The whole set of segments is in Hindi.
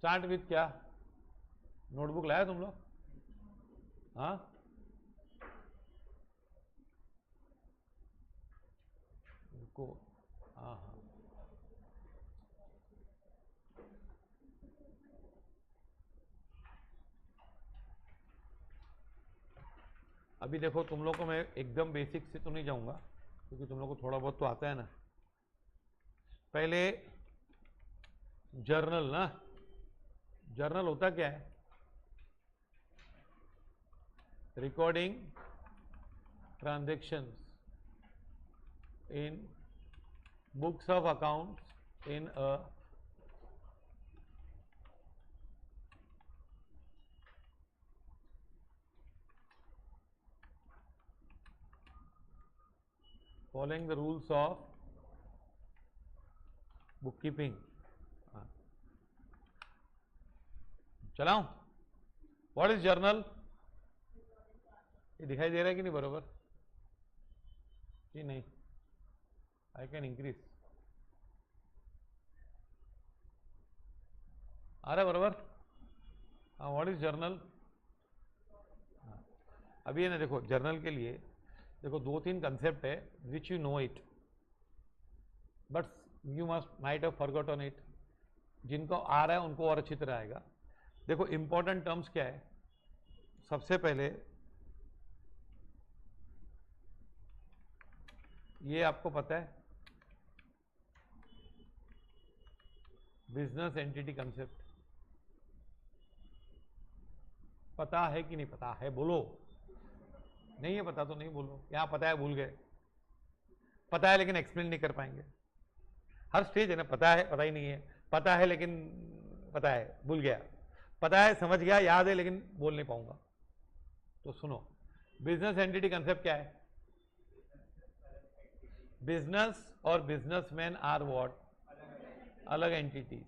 स्टार्ट विथ क्या? नोटबुक लाया तुम लोग? हाँ, को हाँ हाँ, अभी देखो तुम लोग को मैं एकदम बेसिक से तो नहीं जाऊंगा क्योंकि तुम लोग को थोड़ा बहुत तो आता है ना। पहले जर्नल ना, जर्नल होता क्या है? Recording transactions in books of accounts in a following the rules of bookkeeping. चलाऊं? What is journal? ये दिखाई दे रहा है कि नहीं बरोबर? कि नहीं? आई कैन इंक्रीज, आ रहा है बरोबर? हाँ, व्हाट इज जर्नल? अभी है ना, देखो जर्नल के लिए देखो दो तीन कंसेप्ट है which you know it but you must might have forgotten it. जिनको आ रहा है उनको और अच्छी तरह आएगा। देखो इंपॉर्टेंट टर्म्स क्या है? सबसे पहले ये आपको पता है, बिजनेस एंटिटी कंसेप्ट पता है कि नहीं पता है? बोलो। नहीं है पता तो नहीं बोलो। यहां पता है भूल गए, पता है लेकिन एक्सप्लेन नहीं कर पाएंगे। हर स्टेज है ना, पता है पता ही नहीं है, पता है लेकिन पता है भूल गया, पता है समझ गया याद है लेकिन बोल नहीं पाऊंगा। तो सुनो, बिजनेस एंटिटी कंसेप्ट क्या है? बिजनेस और बिजनेसमैन आर व्हाट? अलग एंटिटीज।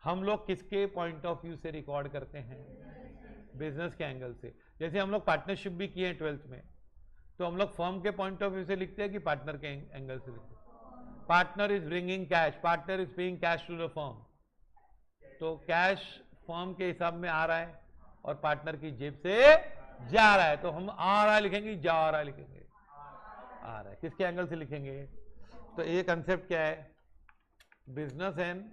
हम लोग किसके पॉइंट ऑफ व्यू से रिकॉर्ड करते हैं? बिजनेस के एंगल से। जैसे हम लोग पार्टनरशिप भी किए हैं 12th में, तो हम लोग फर्म के पॉइंट ऑफ व्यू से लिखते हैं कि पार्टनर के एंगल से लिखते हैं? Partner is bringing cash, partner is paying cash to the firm, तो कैश फर्म के हिसाब में आ रहा है और पार्टनर की जेब से जा रहा है, तो हम आ रहा है लिखेंगे, जा रहा है लिखेंगे? आ रहा है। किसके एंगल से लिखेंगे? तो ये कंसेप्ट क्या है? बिजनेस एंड,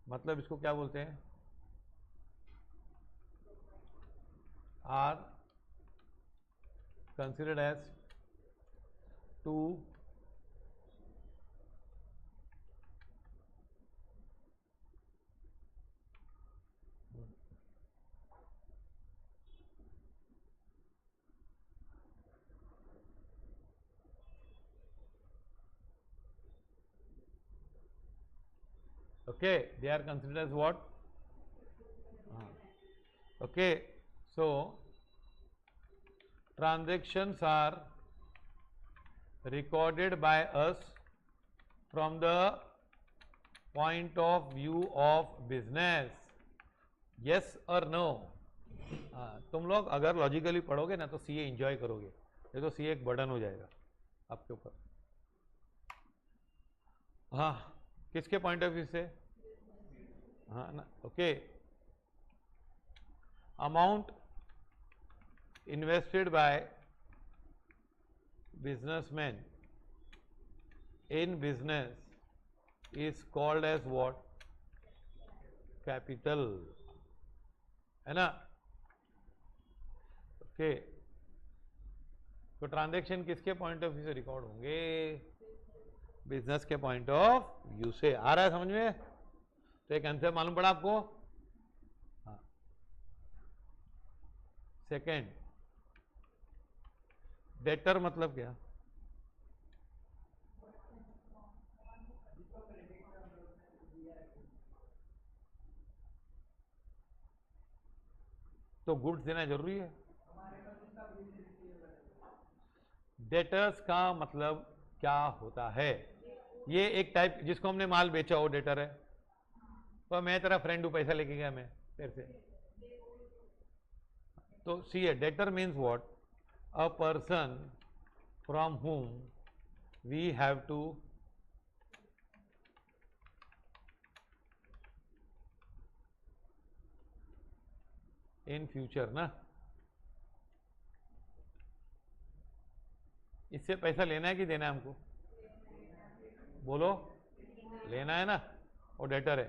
मतलब इसको क्या बोलते हैं? Are considered as to okay, they are considered as what? Okay, so transactions are recorded by us from the point of view of business, yes or no? तुम लोग अगर लॉजिकली पढ़ोगे ना तो सीए एंजॉय करोगे, ये तो सीए एक बर्डन हो जाएगा आपके ऊपर। हाँ, किसके पॉइंट ऑफ व्यू से? हाँ ना, okay. Amount invested by businessmen in business is called as what? Capital, है ना? ओके, तो ट्रांजैक्शन किसके पॉइंट ऑफ व्यू से रिकॉर्ड होंगे? बिजनेस के पॉइंट ऑफ व्यू से। आ रहा है समझ में? तो एक आंसर मालूम पड़ा आपको? हाँ। सेकेंड, डेटर मतलब क्या? तो गुड्स देना जरूरी है। डेटर्स का मतलब क्या होता है? ये एक टाइप जिसको हमने माल बेचा हो डेटर है। तो मैं तेरा फ्रेंड हूं, पैसा लेके गया मैं तेरे से, तो सी a debtor means what? A person from whom we have to in future ना, इससे पैसा लेना है कि देना है हमको? बोलो, लेना है ना, और डेटर है।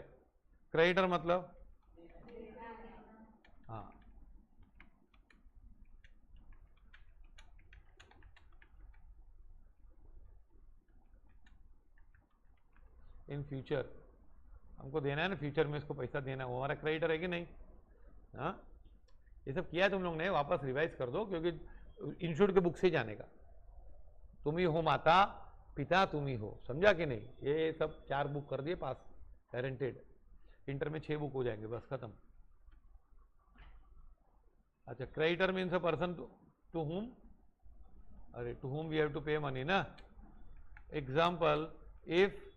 क्रेडिटर मतलब हाँ, इन फ्यूचर हमको देना है ना, फ्यूचर में इसको पैसा देना है, वो हमारा क्रेडिटर है कि नहीं? हाँ, ये सब किया तुम लोग ने, वापस रिवाइज कर दो, क्योंकि इंस्टीट्यूट के बुक से जाने का। तुम ही हो माता पिता, तुम ही हो, समझा कि नहीं? ये सब 4 बुक कर दिए पास, गारंटेड। इंटर में 6 बुक हो जाएंगे, बस खत्म। अच्छा, creditor means a person to whom, अरे to whom we have to pay money ना। Example, if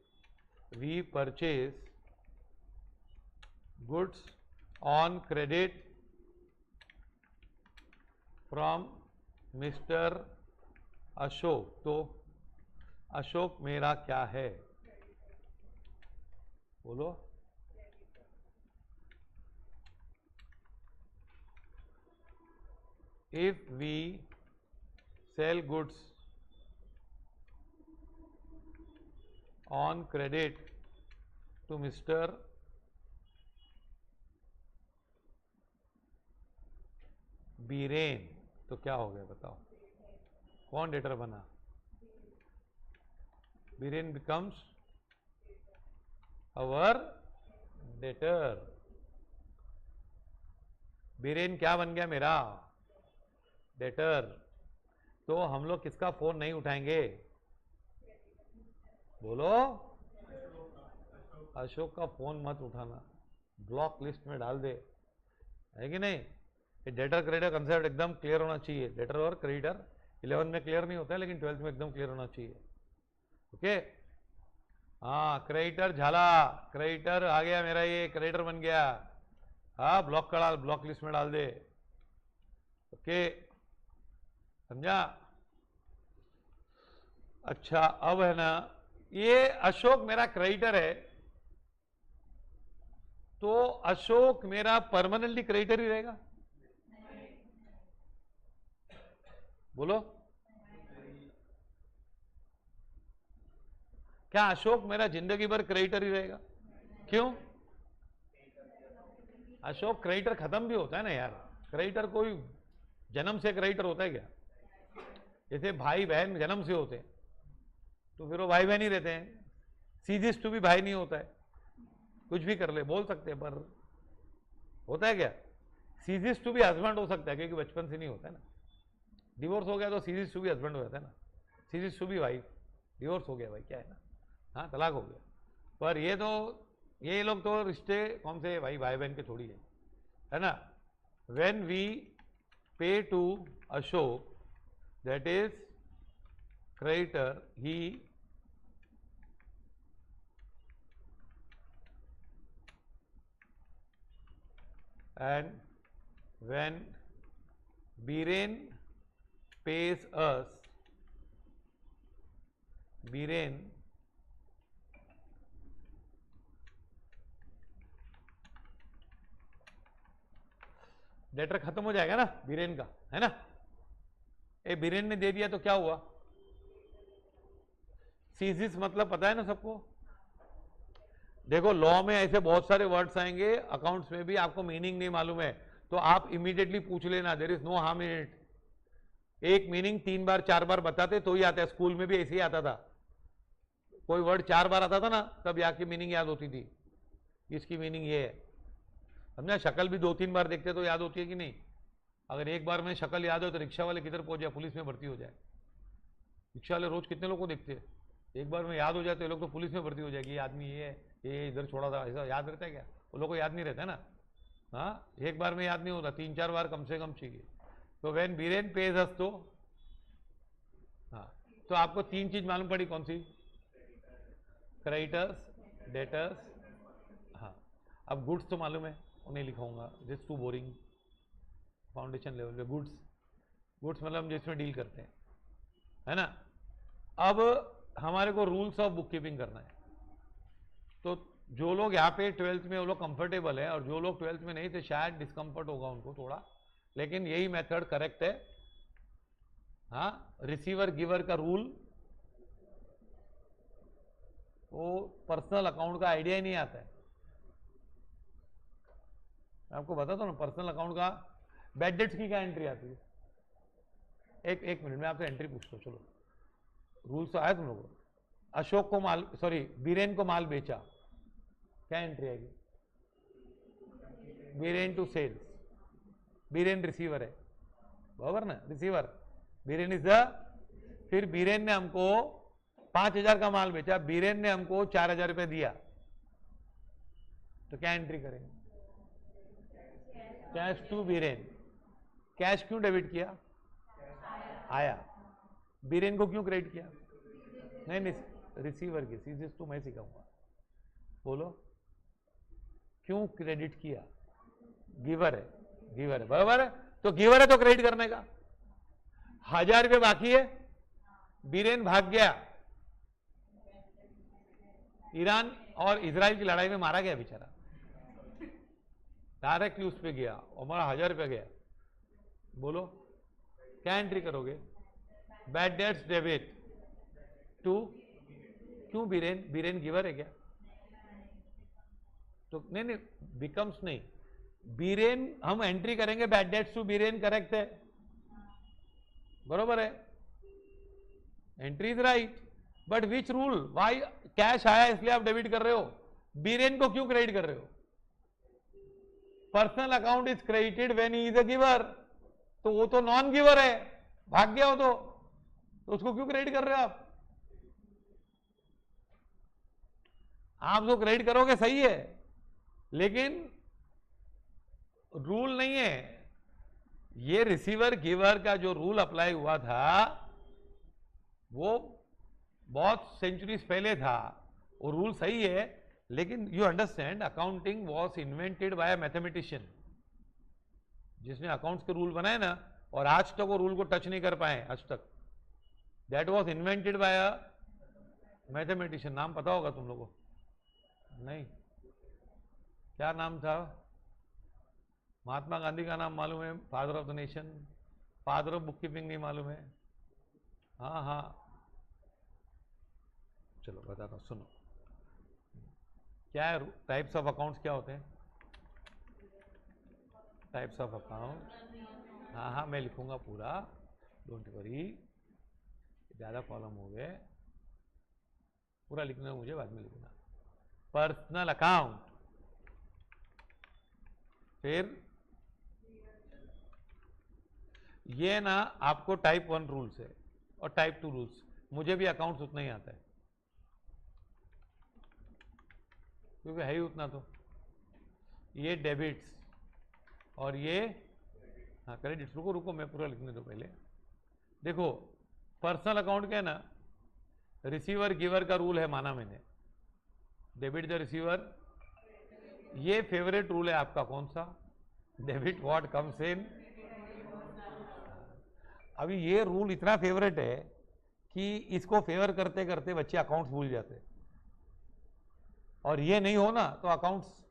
we purchase goods on credit from mister Ashok, तो अशोक मेरा क्या है? बोलो। If we sell goods on credit to Mr. Biren, तो क्या हो गया बताओ? कौन डेटर बना? बीरेन बिकम्स अवर डेटर। बीरेन क्या बन गया? मेरा डेटर। तो हम लोग किसका फोन नहीं उठाएंगे? बोलो, अशोक का फोन मत उठाना, ब्लॉक लिस्ट में डाल दे, है कि नहीं? ये डेटर क्रेडिटर कंसेप्ट एकदम क्लियर होना चाहिए। डेटर और क्रेडिटर 11 में क्लियर नहीं होता है, लेकिन 12th में एकदम क्लियर होना चाहिए। ओके, हाँ, क्रेडिटर झाला, क्रेडिटर आ गया मेरा, ये क्रेडिटर बन गया। हाँ, ब्लॉक का डाल, ब्लॉक लिस्ट में डाल दे। ओके, समझा? अच्छा, अब है ना, ये अशोक मेरा क्रेडिटर है, तो अशोक मेरा परमानेंटली क्रेडिटर ही रहेगा? बोलो, क्या अशोक मेरा जिंदगी भर क्रेडिटर ही रहेगा? क्यों? अशोक क्रेडिटर खत्म भी होता है ना यार। क्रेडिटर कोई जन्म से क्रेडिटर होता है क्या? जैसे भाई बहन जन्म से होते हैं, तो फिर वो भाई बहन ही रहते हैं। सीजिस टू भी भाई नहीं होता है, कुछ भी कर ले बोल सकते हैं, पर होता है क्या? सीजिस टू भी हस्बैंड हो सकता है, क्योंकि बचपन से नहीं होता है ना। डिवोर्स हो गया तो सीजिस टू भी हस्बैंड हो जाता है ना, सीजिस टू भी वाइफ। डिवोर्स हो गया भाई, क्या है ना, हाँ, तलाक हो गया। पर ये लोग तो रिश्ते कौन से भाई, भाई बहन के थोड़ी है ना। When we pay to Ashok, that is creditor, he and when Biren pays us, Biren debtor खत्म हो जाएगा ना बीरेन का, है ना। ए बीरेन ने दे दिया तो क्या हुआ? सीजिस मतलब पता है ना सबको। देखो, लॉ में ऐसे बहुत सारे वर्ड्स आएंगे, अकाउंट्स में भी आपको मीनिंग नहीं मालूम है तो आप इमीडिएटली पूछ लेना, there is no harm in it. एक मीनिंग 3 बार 4 बार बताते तो ही आता है, स्कूल में भी ऐसे ही आता था। कोई वर्ड 4 बार आता था ना, तब यहाँ मीनिंग याद होती थी, इसकी मीनिंग ये है, समझा। शक्ल भी 2-3 बार देखते तो याद होती है कि नहीं? अगर एक बार में शक्ल याद हो तो रिक्शा वाले किधर पहुंच जाए, पुलिस में भर्ती हो जाए। रिक्शा वाले रोज कितने लोग को देखते हैं, एक बार में याद हो जाए तो ये लोग तो पुलिस में भर्ती हो जाएगी, ये आदमी ये है, ये इधर छोड़ा था, ऐसा याद रहता है क्या? वो लोग को याद नहीं रहता है ना। हाँ, एक बार में याद नहीं होता, 3-4 बार कम से कम चाहिए। तो व्हेन बीरेन पेज अस, तो हाँ, तो आपको 3 चीज मालूम पड़ी, कौन सी? क्रेडिटर्स, डेटर्स, हाँ। अब गुड्स तो मालूम है, उन्हें लिखाऊंगा, just too boring, foundation level पे। गुड्स, गुड्स मतलब हम जिसमें डील करते हैं, है ना। अब हमारे को रूल्स ऑफ बुक कीपिंग करना है, तो जो लोग यहाँ पे 12th में वो लोग कंफर्टेबल है, और जो लोग 12th में नहीं थे शायद डिस्कम्फर्ट होगा उनको थोड़ा, लेकिन यही मेथड करेक्ट है। हाँ, रिसीवर गिवर का रूल, वो पर्सनल अकाउंट का आइडिया ही नहीं आता है। आपको बताता हूँ ना, पर्सनल अकाउंट का बैड डेट्स की क्या एंट्री आती है। एक मिनट में आपसे एंट्री पूछता हूँ, चलो रूल्स तो आया तुम लोगों को। अशोक को माल, सॉरी बीरेन को माल बेचा, क्या एंट्री आएगी? Biren to sales, Biren receiver है, बराबर ना, रिसीवर बीरेन इज द, फिर बीरेन ने हमको 5,000 का माल बेचा, बीरेन ने हमको 4,000 रुपए दिया, तो क्या एंट्री करेंगे? Cash to Biren. कैश क्यों डेबिट किया? आया। बीरेन को क्यों क्रेडिट किया? नहीं, रिसीवर की सीधे तो मैं सिखाऊंगा, बोलो क्यों क्रेडिट किया? गिवर है, गिवर है, बराबर है, तो गिवर है तो क्रेडिट करने का। 1,000 रुपये बाकी है, बीरेन भाग गया, ईरान और इजराइल की लड़ाई में मारा गया बेचारा, डायरेक्टली उस पे गया, हमारा 1,000 रुपया गया, बोलो क्या एंट्री करोगे? बैड डेट्स डेबिट टू, क्यों बीरेन? बीरेन गिवर है क्या? तो नहीं, बिकम्स नहीं, बीरेन हम एंट्री करेंगे, bad debts to Biren correct है, बरोबर है, entry is right, but which rule? Why? Cash आया इसलिए आप डेबिट कर रहे हो, बीरेन को क्यों क्रेडिट कर रहे हो? Personal account is credited when he is a giver, तो वो तो नॉन गिवर है, भाग गया हो तो उसको क्यों क्रेडिट कर रहे हो आप? आप जो क्रेडिट करोगे सही है, लेकिन रूल नहीं है ये। रिसीवर गिवर का जो रूल अप्लाई हुआ था वो बहुत सेंचुरीज पहले था, वो रूल सही है, लेकिन you understand accounting was invented by a mathematician, जिसने अकाउंट्स के रूल बनाए ना, और आज तक वो रूल को टच नहीं कर पाए आज तक। That was invented by a mathematician. नाम पता होगा तुम लोगों को? नहीं, क्या नाम था? महात्मा गांधी का नाम मालूम है, father of the nation, father of book keeping नहीं मालूम है? हाँ हाँ, चलो बताता हूँ, सुनो क्या है टाइप्स ऑफ अकाउंट्स, क्या होते हैं टाइप्स ऑफ अकाउंट? हाँ हाँ, मैं लिखूंगा पूरा, डोंट वरी, ज़्यादा कॉलम हो गए, पूरा लिखना है मुझे, बाद में लिखना। पर्सनल अकाउंट, फिर ये ना आपको टाइप 1 रूल्स है और टाइप 2 रूल्स, मुझे भी अकाउंट्स उतना ही आता है क्योंकि है ही उतना। तो ये डेबिट्स और ये, हाँ क्रेडिट्स, रुको रुको मैं पूरा लिखने दो पहले। देखो पर्सनल अकाउंट क्या है ना, रिसीवर गिवर का रूल है, माना मैंने, डेबिट द रिसीवर, ये फेवरेट रूल है आपका, कौन सा? Debit what comes in. अभी ये रूल इतना फेवरेट है कि इसको फेवर करते करते बच्चे अकाउंट्स भूल जाते हैं, और ये नहीं हो ना तो अकाउंट्स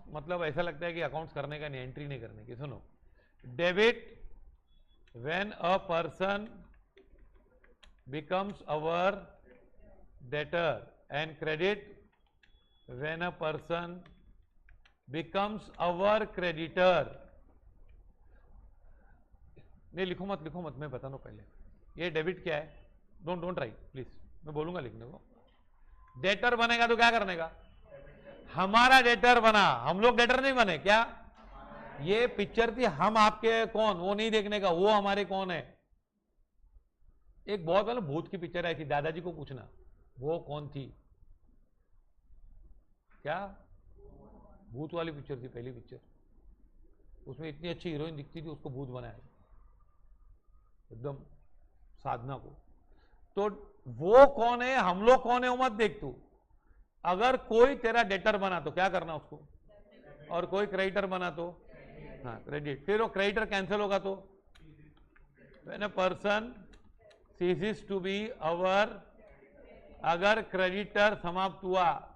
मतलब ऐसा लगता है कि अकाउंट्स करने का नहीं, एंट्री नहीं करने की। सुनो, debit when a person becomes our debtor, and credit when a person becomes our creditor. नहीं लिखो मत, मैं बता दूं पहले। ये डेबिट क्या है? डोंट राइट प्लीज, मैं बोलूंगा लिखने को। डेटर बनेगा तो क्या करने का? हमारा डेटर बना, हम लोग डेटर नहीं बने क्या? ये पिक्चर थी हम आपके कौन, वो नहीं देखने का, वो हमारे कौन है। एक बहुत वाला भूत की पिक्चर आई थी, दादाजी को पूछना वो कौन थी, क्या भूत वाली पिक्चर थी, पहली पिक्चर, उसमें इतनी अच्छी हीरोइन दिखती थी, उसको भूत बनाया एकदम, साधना को। तो वो कौन है, हम लोग कौन है, वो मत देख तू। अगर कोई तेरा डेटर बना तो क्या करना उसको, और कोई क्रेडिटर बना तो हाँ क्रेडिट, फिर वो क्रेडिटर कैंसिल होगा तो when a person ceases to be our अगर क्रेडिटर समाप्त हुआ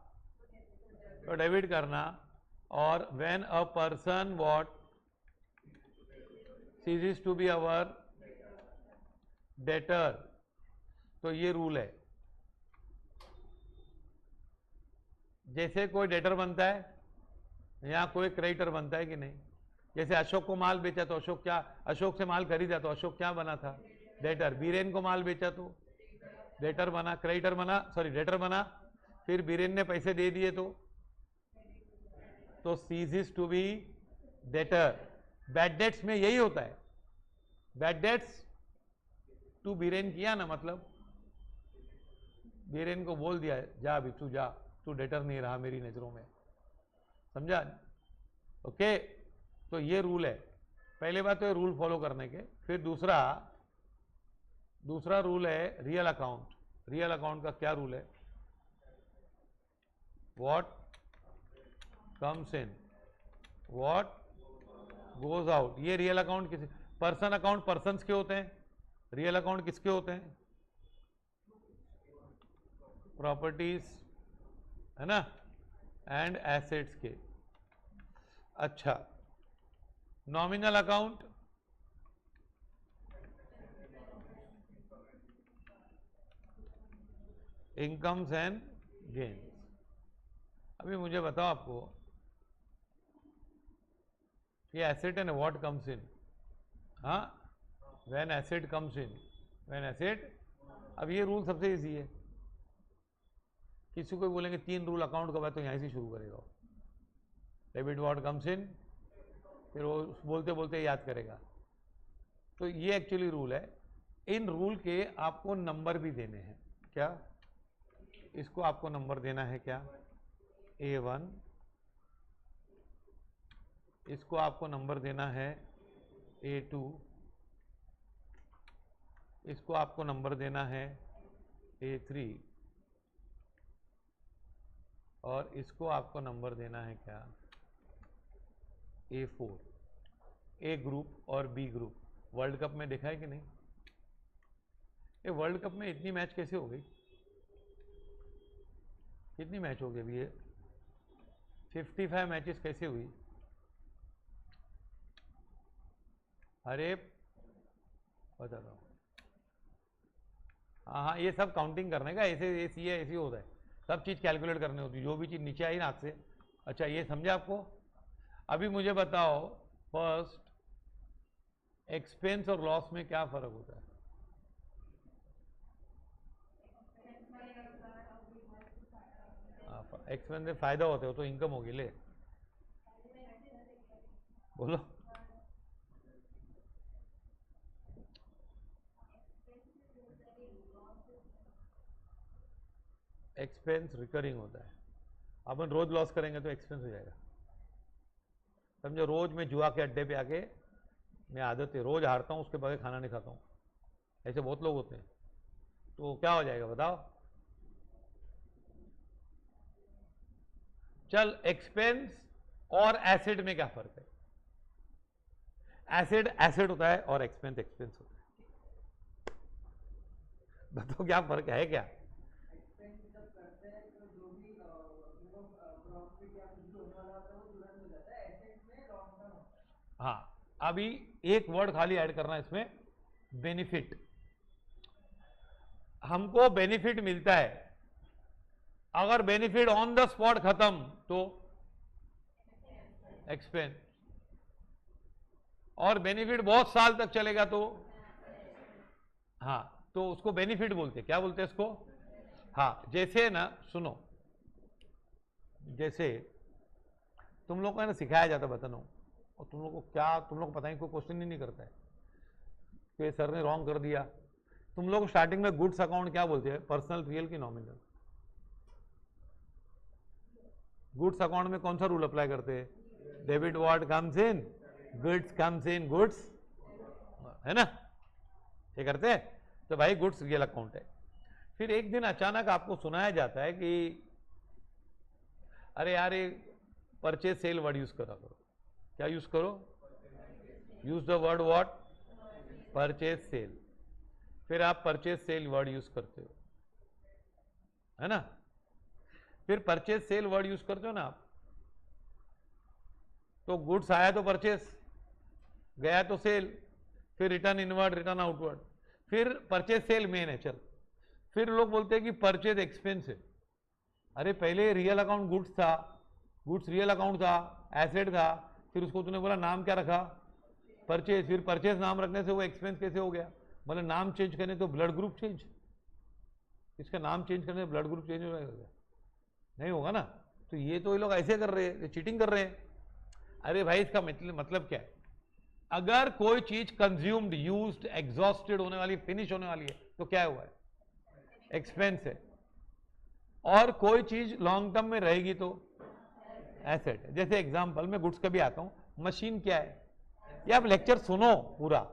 तो डेबिट करना, और when a person what ceases to be our debtor, तो ये रूल है। जैसे कोई डेटर बनता है या कोई क्रेडिटर बनता है कि नहीं। जैसे अशोक को माल बेचा तो अशोक से माल खरीदा तो अशोक क्या बना था, डेटर। बीरेन को माल बेचा तो डेटर बना, क्रेडिटर बना, सॉरी डेटर बना। फिर बीरेन ने पैसे दे दिए तो ceases to be debtor. Bad debts में यही होता है, बैड डेट्स टू बीरेन किया ना, मतलब बीरेन को बोल दिया जा अभी तू जा, तू डेटर नहीं रहा मेरी नजरों में, समझा। ओके, तो ये रूल है। पहले बात तो ये रूल फॉलो करने के। फिर दूसरा रूल है रियल अकाउंट। रियल अकाउंट का क्या रूल है, what comes in what goes out. ये रियल अकाउंट किसी पर्सन अकाउंट पर्सन्स के होते हैं, रियल अकाउंट किसके होते हैं, प्रॉपर्टीज है ना, एंड एसेट्स के। अच्छा, nominal account incomes and gains. अभी मुझे बताओ आपको ये एसेट है ना, व्हाट कम्स इन, हाँ, when asset comes in, when asset. अब ये रूल सबसे इजी है। किसी को बोलेंगे 3 रूल अकाउंट का, तो यहीं से शुरू करेगा, डेबिट व्हाट कम्स इन, फिर वो बोलते बोलते याद करेगा। तो ये एक्चुअली रूल है। इन रूल के आपको नंबर भी देने हैं। क्या, इसको आपको नंबर देना है क्या, A1, इसको आपको नंबर देना है A2, इसको आपको नंबर देना है A3, और इसको आपको नंबर देना है क्या, A4। ए ग्रुप और बी ग्रुप। वर्ल्ड कप में देखा है कि नहीं, ये वर्ल्ड कप में इतनी मैच कैसे हो गई, कितनी मैच हो गई अभी ये 55 मैचेस कैसे हुई। अरे बता दो, हाँ, ये सब काउंटिंग करने का, ऐसे होता है, सब चीज़ कैलकुलेट करनी होती है, जो भी चीज़ नीचे आई ना हाथ से। अच्छा, ये समझे आपको। अभी मुझे बताओ फर्स्ट, एक्सपेंस और लॉस में क्या फर्क होता है। एक्सपेंस में फायदा होता है, तो इनकम होगी, ले बोलो। एक्सपेंस रिकरिंग होता है, अपन रोज लॉस करेंगे तो एक्सपेंस हो जाएगा, समझो। रोज मैं जुआ के अड्डे पे आके, मैं आदत है रोज हारता हूँ, उसके बगैर खाना नहीं खाता हूँ, ऐसे बहुत लोग होते हैं, तो क्या हो जाएगा बताओ। चल, एक्सपेंस और एसेट में क्या फर्क है। एसेट एसेट होता है और एक्सपेंस एक्सपेंस होता है, बताओ क्या फर्क है क्या। हाँ, अभी एक वर्ड खाली ऐड करना है इसमें, बेनिफिट। हमको बेनिफिट मिलता है, अगर बेनिफिट ऑन द स्पॉट खत्म तो एक्सपेंस, और बेनिफिट बहुत साल तक चलेगा तो, हाँ, तो उसको बेनिफिट बोलते हैं। क्या बोलते हैं इसको, हाँ। जैसे ना, सुनो, जैसे तुम लोग को ना सिखाया जाता बता हूं, और तुम लोग को पता ही कोई क्वेश्चन ही नहीं करता है कि सर ने रॉन्ग कर दिया। तुम लोग स्टार्टिंग में गुड्स अकाउंट क्या बोलते हैं, पर्सनल, रियल की नॉमिनल। गुड्स अकाउंट में कौन सा रूल अप्लाई करते हैं, debit what comes in goods comes in goods, है ना, ये करते हैं। तो भाई गुड्स रियल अकाउंट है। फिर एक दिन अचानक आपको सुनाया जाता है कि अरे यार, ये परचेज सेल वर्ड यूज करा करो। क्या यूज करो, use the word what, purchase sale. फिर आप परचेज सेल वर्ड यूज करते हो, है ना। फिर परचेज सेल वर्ड यूज करते हो ना आप, तो गुड्स आया तो परचेस, गया तो सेल, फिर रिटर्न इनवर्ड, रिटर्न आउटवर्ड, फिर परचेज सेल मेन है। चल, फिर लोग बोलते हैं कि परचेज एक्सपेंस है। अरे पहले रियल अकाउंट गुड्स था, गुड्स रियल अकाउंट था, एसेट था, फिर उसको तूने बोला नाम क्या रखा, परचेज, फिर परचेज नाम रखने से वो एक्सपेंस कैसे हो गया? मतलब नाम चेंज करने तो ब्लड ग्रुप चेंज, इसका नाम चेंज करने ब्लड ग्रुप चेंज हो जाएगा? नहीं होगा ना। तो ये तो ये लोग ऐसे कर रहे हैं, चीटिंग कर रहे हैं। अरे भाई इसका मतलब क्या है? अगर कोई चीज कंज्यूम्ड, यूज्ड, एग्जॉस्टेड होने वाली, फिनिश होने वाली है तो क्या हुआ है? एक्सपेंस है। और कोई चीज लॉन्ग टर्म में रहेगी तो एसेट है। जैसे एग्जांपल में गुड्स का भी आता हूं, मशीन क्या है? ये आप लेक्चर सुनो पूरा,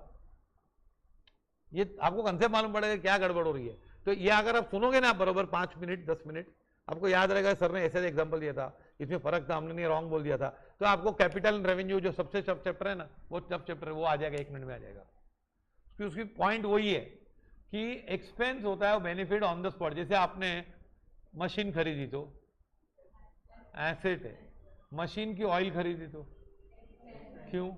ये आपको कंसेप्ट मालूम पड़ेगा क्या गड़बड़ हो रही है। तो ये अगर आप सुनोगे ना बरोबर 5 मिनट 10 मिनट, आपको याद रहेगा सर ने ऐसे एग्जांपल दिया था, इसमें फर्क था, हमने नहीं रॉन्ग बोल दिया था। तो आपको कैपिटल रेवेन्यू जो सबसे सब चैप्टर है ना, वो सब चैप्टर वो आ जाएगा, 1 मिनट में आ जाएगा। उसकी पॉइंट वही है कि एक्सपेंस होता है बेनिफिट ऑन द स्पॉट। जैसे आपने मशीन खरीदी तो एसेट है, मशीन की ऑयल खरीदी तो क्यों?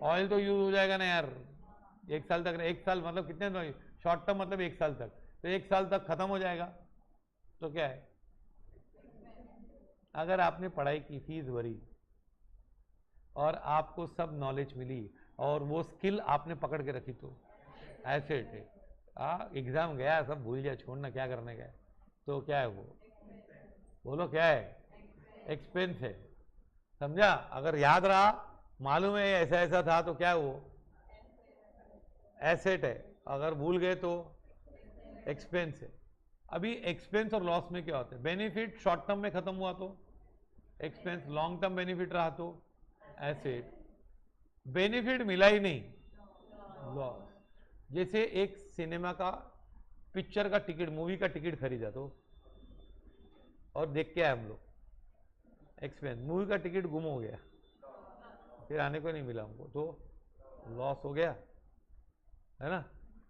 ऑयल तो यूज हो जाएगा ना यार 1 साल तक। 1 साल मतलब कितने, शॉर्ट टर्म मतलब 1 साल तक, तो 1 साल तक खत्म हो जाएगा तो क्या है? अगर आपने पढ़ाई की, फीस भरी और आपको सब नॉलेज मिली और वो स्किल आपने पकड़ के रखी तो एसेट है। एग्जाम गया सब भूल जाए, छोड़ना, क्या करने का है, तो क्या है वो? बोलो क्या है? एक्सपेंस है। समझा? अगर याद रहा, मालूम है ऐसा ऐसा था तो क्या है वो? एसेट है। अगर भूल गए तो एक्सपेंस है। अभी एक्सपेंस और लॉस में क्या होता है? बेनिफिट शॉर्ट टर्म में खत्म हुआ तो एक्सपेंस, लॉन्ग टर्म बेनिफिट रहा तो एसेट, बेनिफिट मिला ही नहीं लॉस। जैसे एक सिनेमा का, पिक्चर का टिकट, मूवी का टिकट खरीदा तो और देख के आए हम लोग, एक्सपेंस। मूवी का टिकट गुम हो गया, फिर आने को नहीं मिला हमको, तो लॉस हो गया, है ना।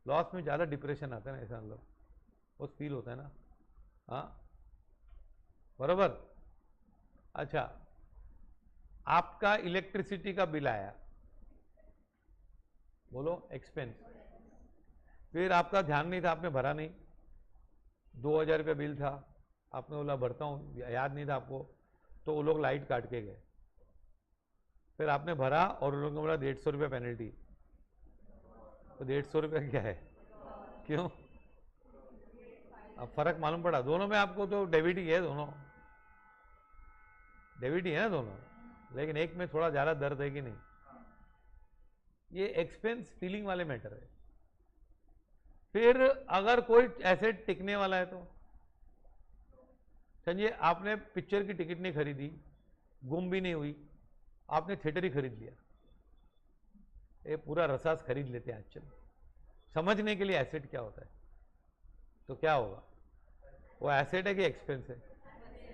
लॉस में ज्यादा डिप्रेशन आता है ना, ऐसा मतलब वो फील होता है ना। हाँ बराबर। अच्छा, आपका इलेक्ट्रिसिटी का बिल आया, बोलो एक्सपेंस। फिर आपका ध्यान नहीं था, आपने भरा नहीं, 2000 रुपये बिल था, आपने बोला भरता हूँ, याद नहीं था आपको, तो वो लोग लाइट काट के गए। फिर आपने भरा और उन लोगों ने बोला 150 रुपये पेनल्टी, तो 150 रुपये क्या है? क्यों? अब फर्क मालूम पड़ा दोनों में आपको? तो डेबिट ही है, दोनों डेबिट ही है ना दोनों, लेकिन एक में थोड़ा ज्यादा दर्द है कि नहीं? ये एक्सपेंस फीलिंग वाले मैटर है। फिर अगर कोई एसेट टिकने वाला है तो समझिए आपने पिक्चर की टिकट नहीं खरीदी, गुम भी नहीं हुई, आपने थिएटर ही खरीद लिया। ये पूरा रसास खरीद लेते हैं आजकल, समझने के लिए एसेट क्या होता है। तो क्या होगा? वो एसेट है कि एक्सपेंस है?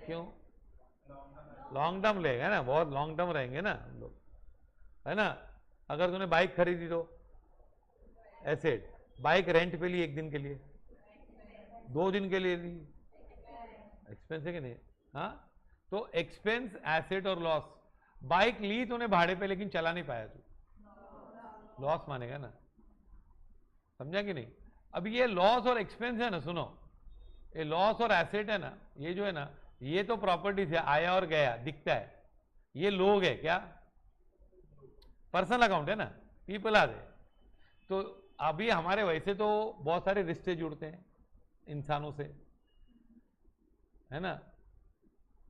क्यों? लॉन्ग टर्म लेगा ना, बहुत लॉन्ग टर्म रहेंगे ना हम लोग, है ना। अगर तूने बाइक खरीदी तो एसेट, बाइक रेंट पे ली 1 दिन के लिए, 2 दिन के लिए ली, एक्सपेंस है कि नहीं? हाँ, तो एक्सपेंस, एसेट और लॉस। बाइक ली तूने भाड़े पे लेकिन चला नहीं पाया तू, लॉस मानेगा ना, समझा कि नहीं? अब ये लॉस और एक्सपेंस है ना, सुनो, ये लॉस और एसेट है ना, ये जो है ना, ये तो प्रॉपर्टीज है, आया और गया दिखता है। ये लोग है क्या? पर्सनल अकाउंट है ना, पीपल आर है। तो अभी हमारे वैसे तो बहुत सारे रिश्ते जुड़ते हैं इंसानों से, है ना,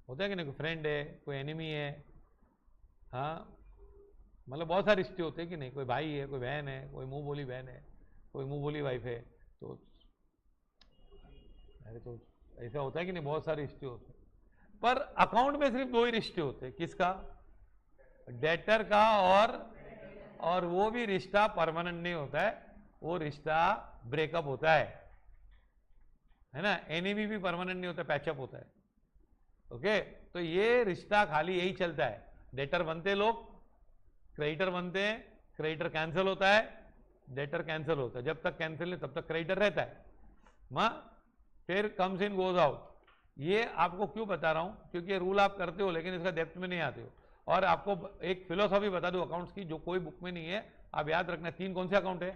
होता है कि नहीं? कोई फ्रेंड है, कोई एनिमी है, हाँ, मतलब बहुत सारे रिश्ते होते हैं कि नहीं? कोई भाई है, कोई बहन है, कोई मुंह बोली बहन है, कोई मुंह बोली वाइफ है। तो अरे तो ऐसा होता है कि नहीं? बहुत सारे रिश्ते होते हैं, पर अकाउंट में सिर्फ 2 ही रिश्ते होते हैं। किसका? डेटर का, और वो भी रिश्ता परमानेंट नहीं होता है, वो रिश्ता ब्रेकअप होता है ना। एनिमी भी परमानेंट नहीं होता, पैचअप होता है। ओके, तो ये रिश्ता खाली यही चलता है, डेटर बनते लोग, क्रेडिटर बनते हैं, क्रेडिटर कैंसिल होता है, डेटर कैंसिल होता है। जब तक कैंसिल नहीं तब तक क्रेडिटर रहता है। मां फिर कम्स इन गोज आउट। ये आपको क्यों बता रहा हूं, क्योंकि ये रूल आप करते हो लेकिन इसका डेप्थ में नहीं आते हो। और आपको एक फिलोसॉफी बता दो अकाउंट्स की, जो कोई बुक में नहीं है, आप याद रखना। 3 कौन से अकाउंट है?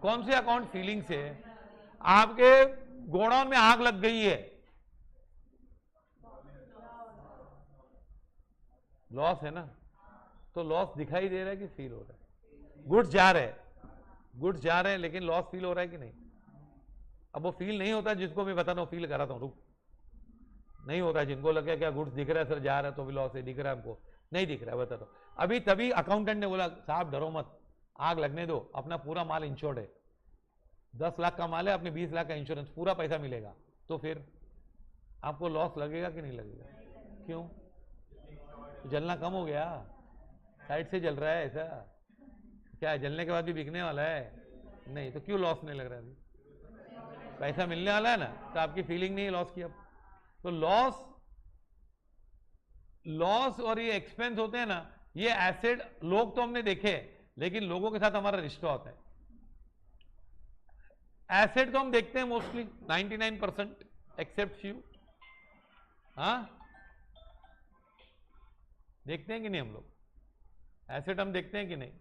कौन से अकाउंट फीलिंग से है? आपके गोडाउन में आग लग गई है, लॉस है ना, तो लॉस दिखाई दे रहा है कि फील हो रहा है? गुड्स जा रहे हैं, गुड्स जा रहे हैं, लेकिन लॉस फील हो रहा है कि नहीं? अब वो फील नहीं होता जिसको मैं बता रहा हूं, फील कराता हूं, रुक। नहीं होता, जिनको लगे क्या गुड्स दिख रहा है सर, जा रहा है तो भी लॉस है, दिख रहा है हमको? नहीं दिख रहा है, बता दो। अभी तभी अकाउंटेंट ने बोला साहब डरो मत, आग लगने दो, अपना पूरा माल इंश्योर्ड है, 10 लाख का माल है, अपने 20 लाख का इंश्योरेंस, पूरा पैसा मिलेगा। तो फिर आपको लॉस लगेगा कि नहीं लगेगा? क्यों? जलना कम हो गया, साइड से जल रहा है ऐसा क्या है? जलने के बाद भी बिकने वाला है? नहीं, तो क्यों लॉस नहीं लग रहा है? अभी पैसा मिलने वाला है ना, तो आपकी फीलिंग नहीं है लॉस की। अब तो लॉस और ये एक्सपेंस होते हैं ना, ये एसेट लोग तो हमने देखे, लेकिन लोगों के साथ हमारा रिश्ता होता है। एसेट तो हम देखते हैं मोस्टली 99% एक्सेप्ट फ्यू। हाँ, देखते हैं कि नहीं हम लोग? एसेट हम देखते हैं कि नहीं?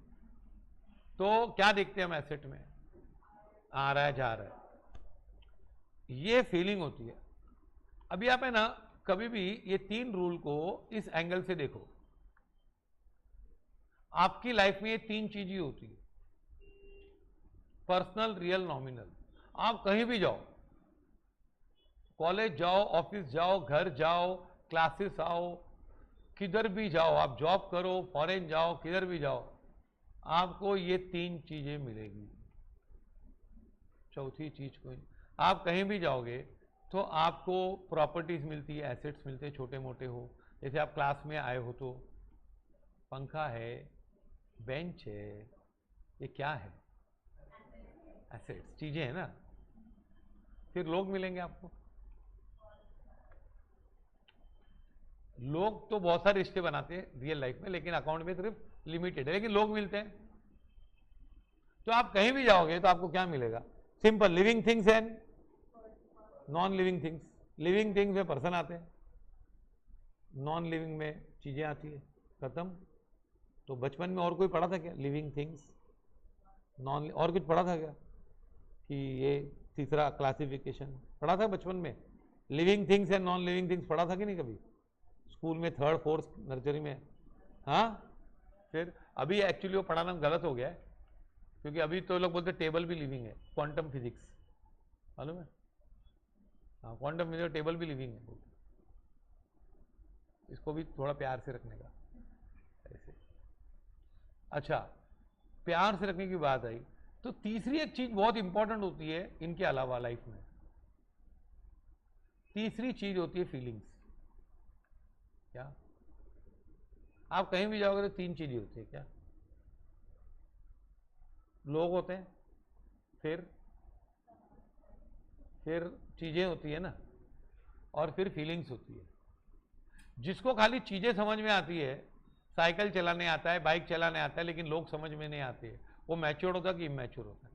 तो क्या देखते हैं हम एसेट में? आ रहा है, जा रहा है, ये फीलिंग होती है। अभी आप है ना, कभी भी ये 3 रूल को इस एंगल से देखो। आपकी लाइफ में ये 3 चीज ही होती है, पर्सनल, रियल, नॉमिनल। आप कहीं भी जाओ, कॉलेज जाओ, ऑफिस जाओ, घर जाओ, क्लासेस आओ, किधर भी जाओ, आप जॉब करो, फॉरेन जाओ, किधर भी जाओ, आपको ये 3 चीजें मिलेगी। चौथी चीज कोई। आप कहीं भी जाओगे तो आपको प्रॉपर्टीज मिलती है, एसेट्स मिलते हैं, छोटे मोटे हो। जैसे आप क्लास में आए हो तो पंखा है, बेंच है, ये क्या है? एसेट्स, चीजें हैं ना। फिर लोग मिलेंगे आपको। लोग तो बहुत सारे रिश्ते बनाते हैं रियल लाइफ में, लेकिन अकाउंट में सिर्फ लिमिटेड है, लेकिन लोग मिलते हैं। तो आप कहीं भी जाओगे तो आपको क्या मिलेगा? Simple, living things and non living things. Living things में पर्सन आते हैं, नॉन लिविंग में चीजें आती है। खत्म। तो बचपन में और कोई पढ़ा था क्या? लिविंग थिंग्स, नॉन, और कुछ पढ़ा था क्या कि ये तीसरा क्लासिफिकेशन पढ़ा था बचपन में? Living things and non living things पढ़ा था कि नहीं कभी स्कूल में, 3rd 4th नर्सरी में? हाँ, फिर अभी एक्चुअली वो पढ़ाना गलत हो गया है, क्योंकि अभी तो लोग बोलते टेबल भी लिविंग है, क्वांटम फिजिक्स, मालूम है? हाँ, क्वांटम फिजिक्स टेबल भी लिविंग है। इसको भी थोड़ा प्यार से रखने का ऐसे। अच्छा, प्यार से रखने की बात आई तो तीसरी एक चीज बहुत इंपॉर्टेंट होती है इनके अलावा लाइफ में। तीसरी चीज होती है फीलिंग्स। क्या? आप कहीं भी जाओगे तो 3 चीजें होती है। क्या? लोग होते हैं, फिर चीजें होती है ना, और फिर फीलिंग्स होती है। जिसको खाली चीजें समझ में आती है, साइकिल चलाने आता है, बाइक चलाने आता है, लेकिन लोग समझ में नहीं आते, वो मैच्योर होता है कि इमैच्योर होता है?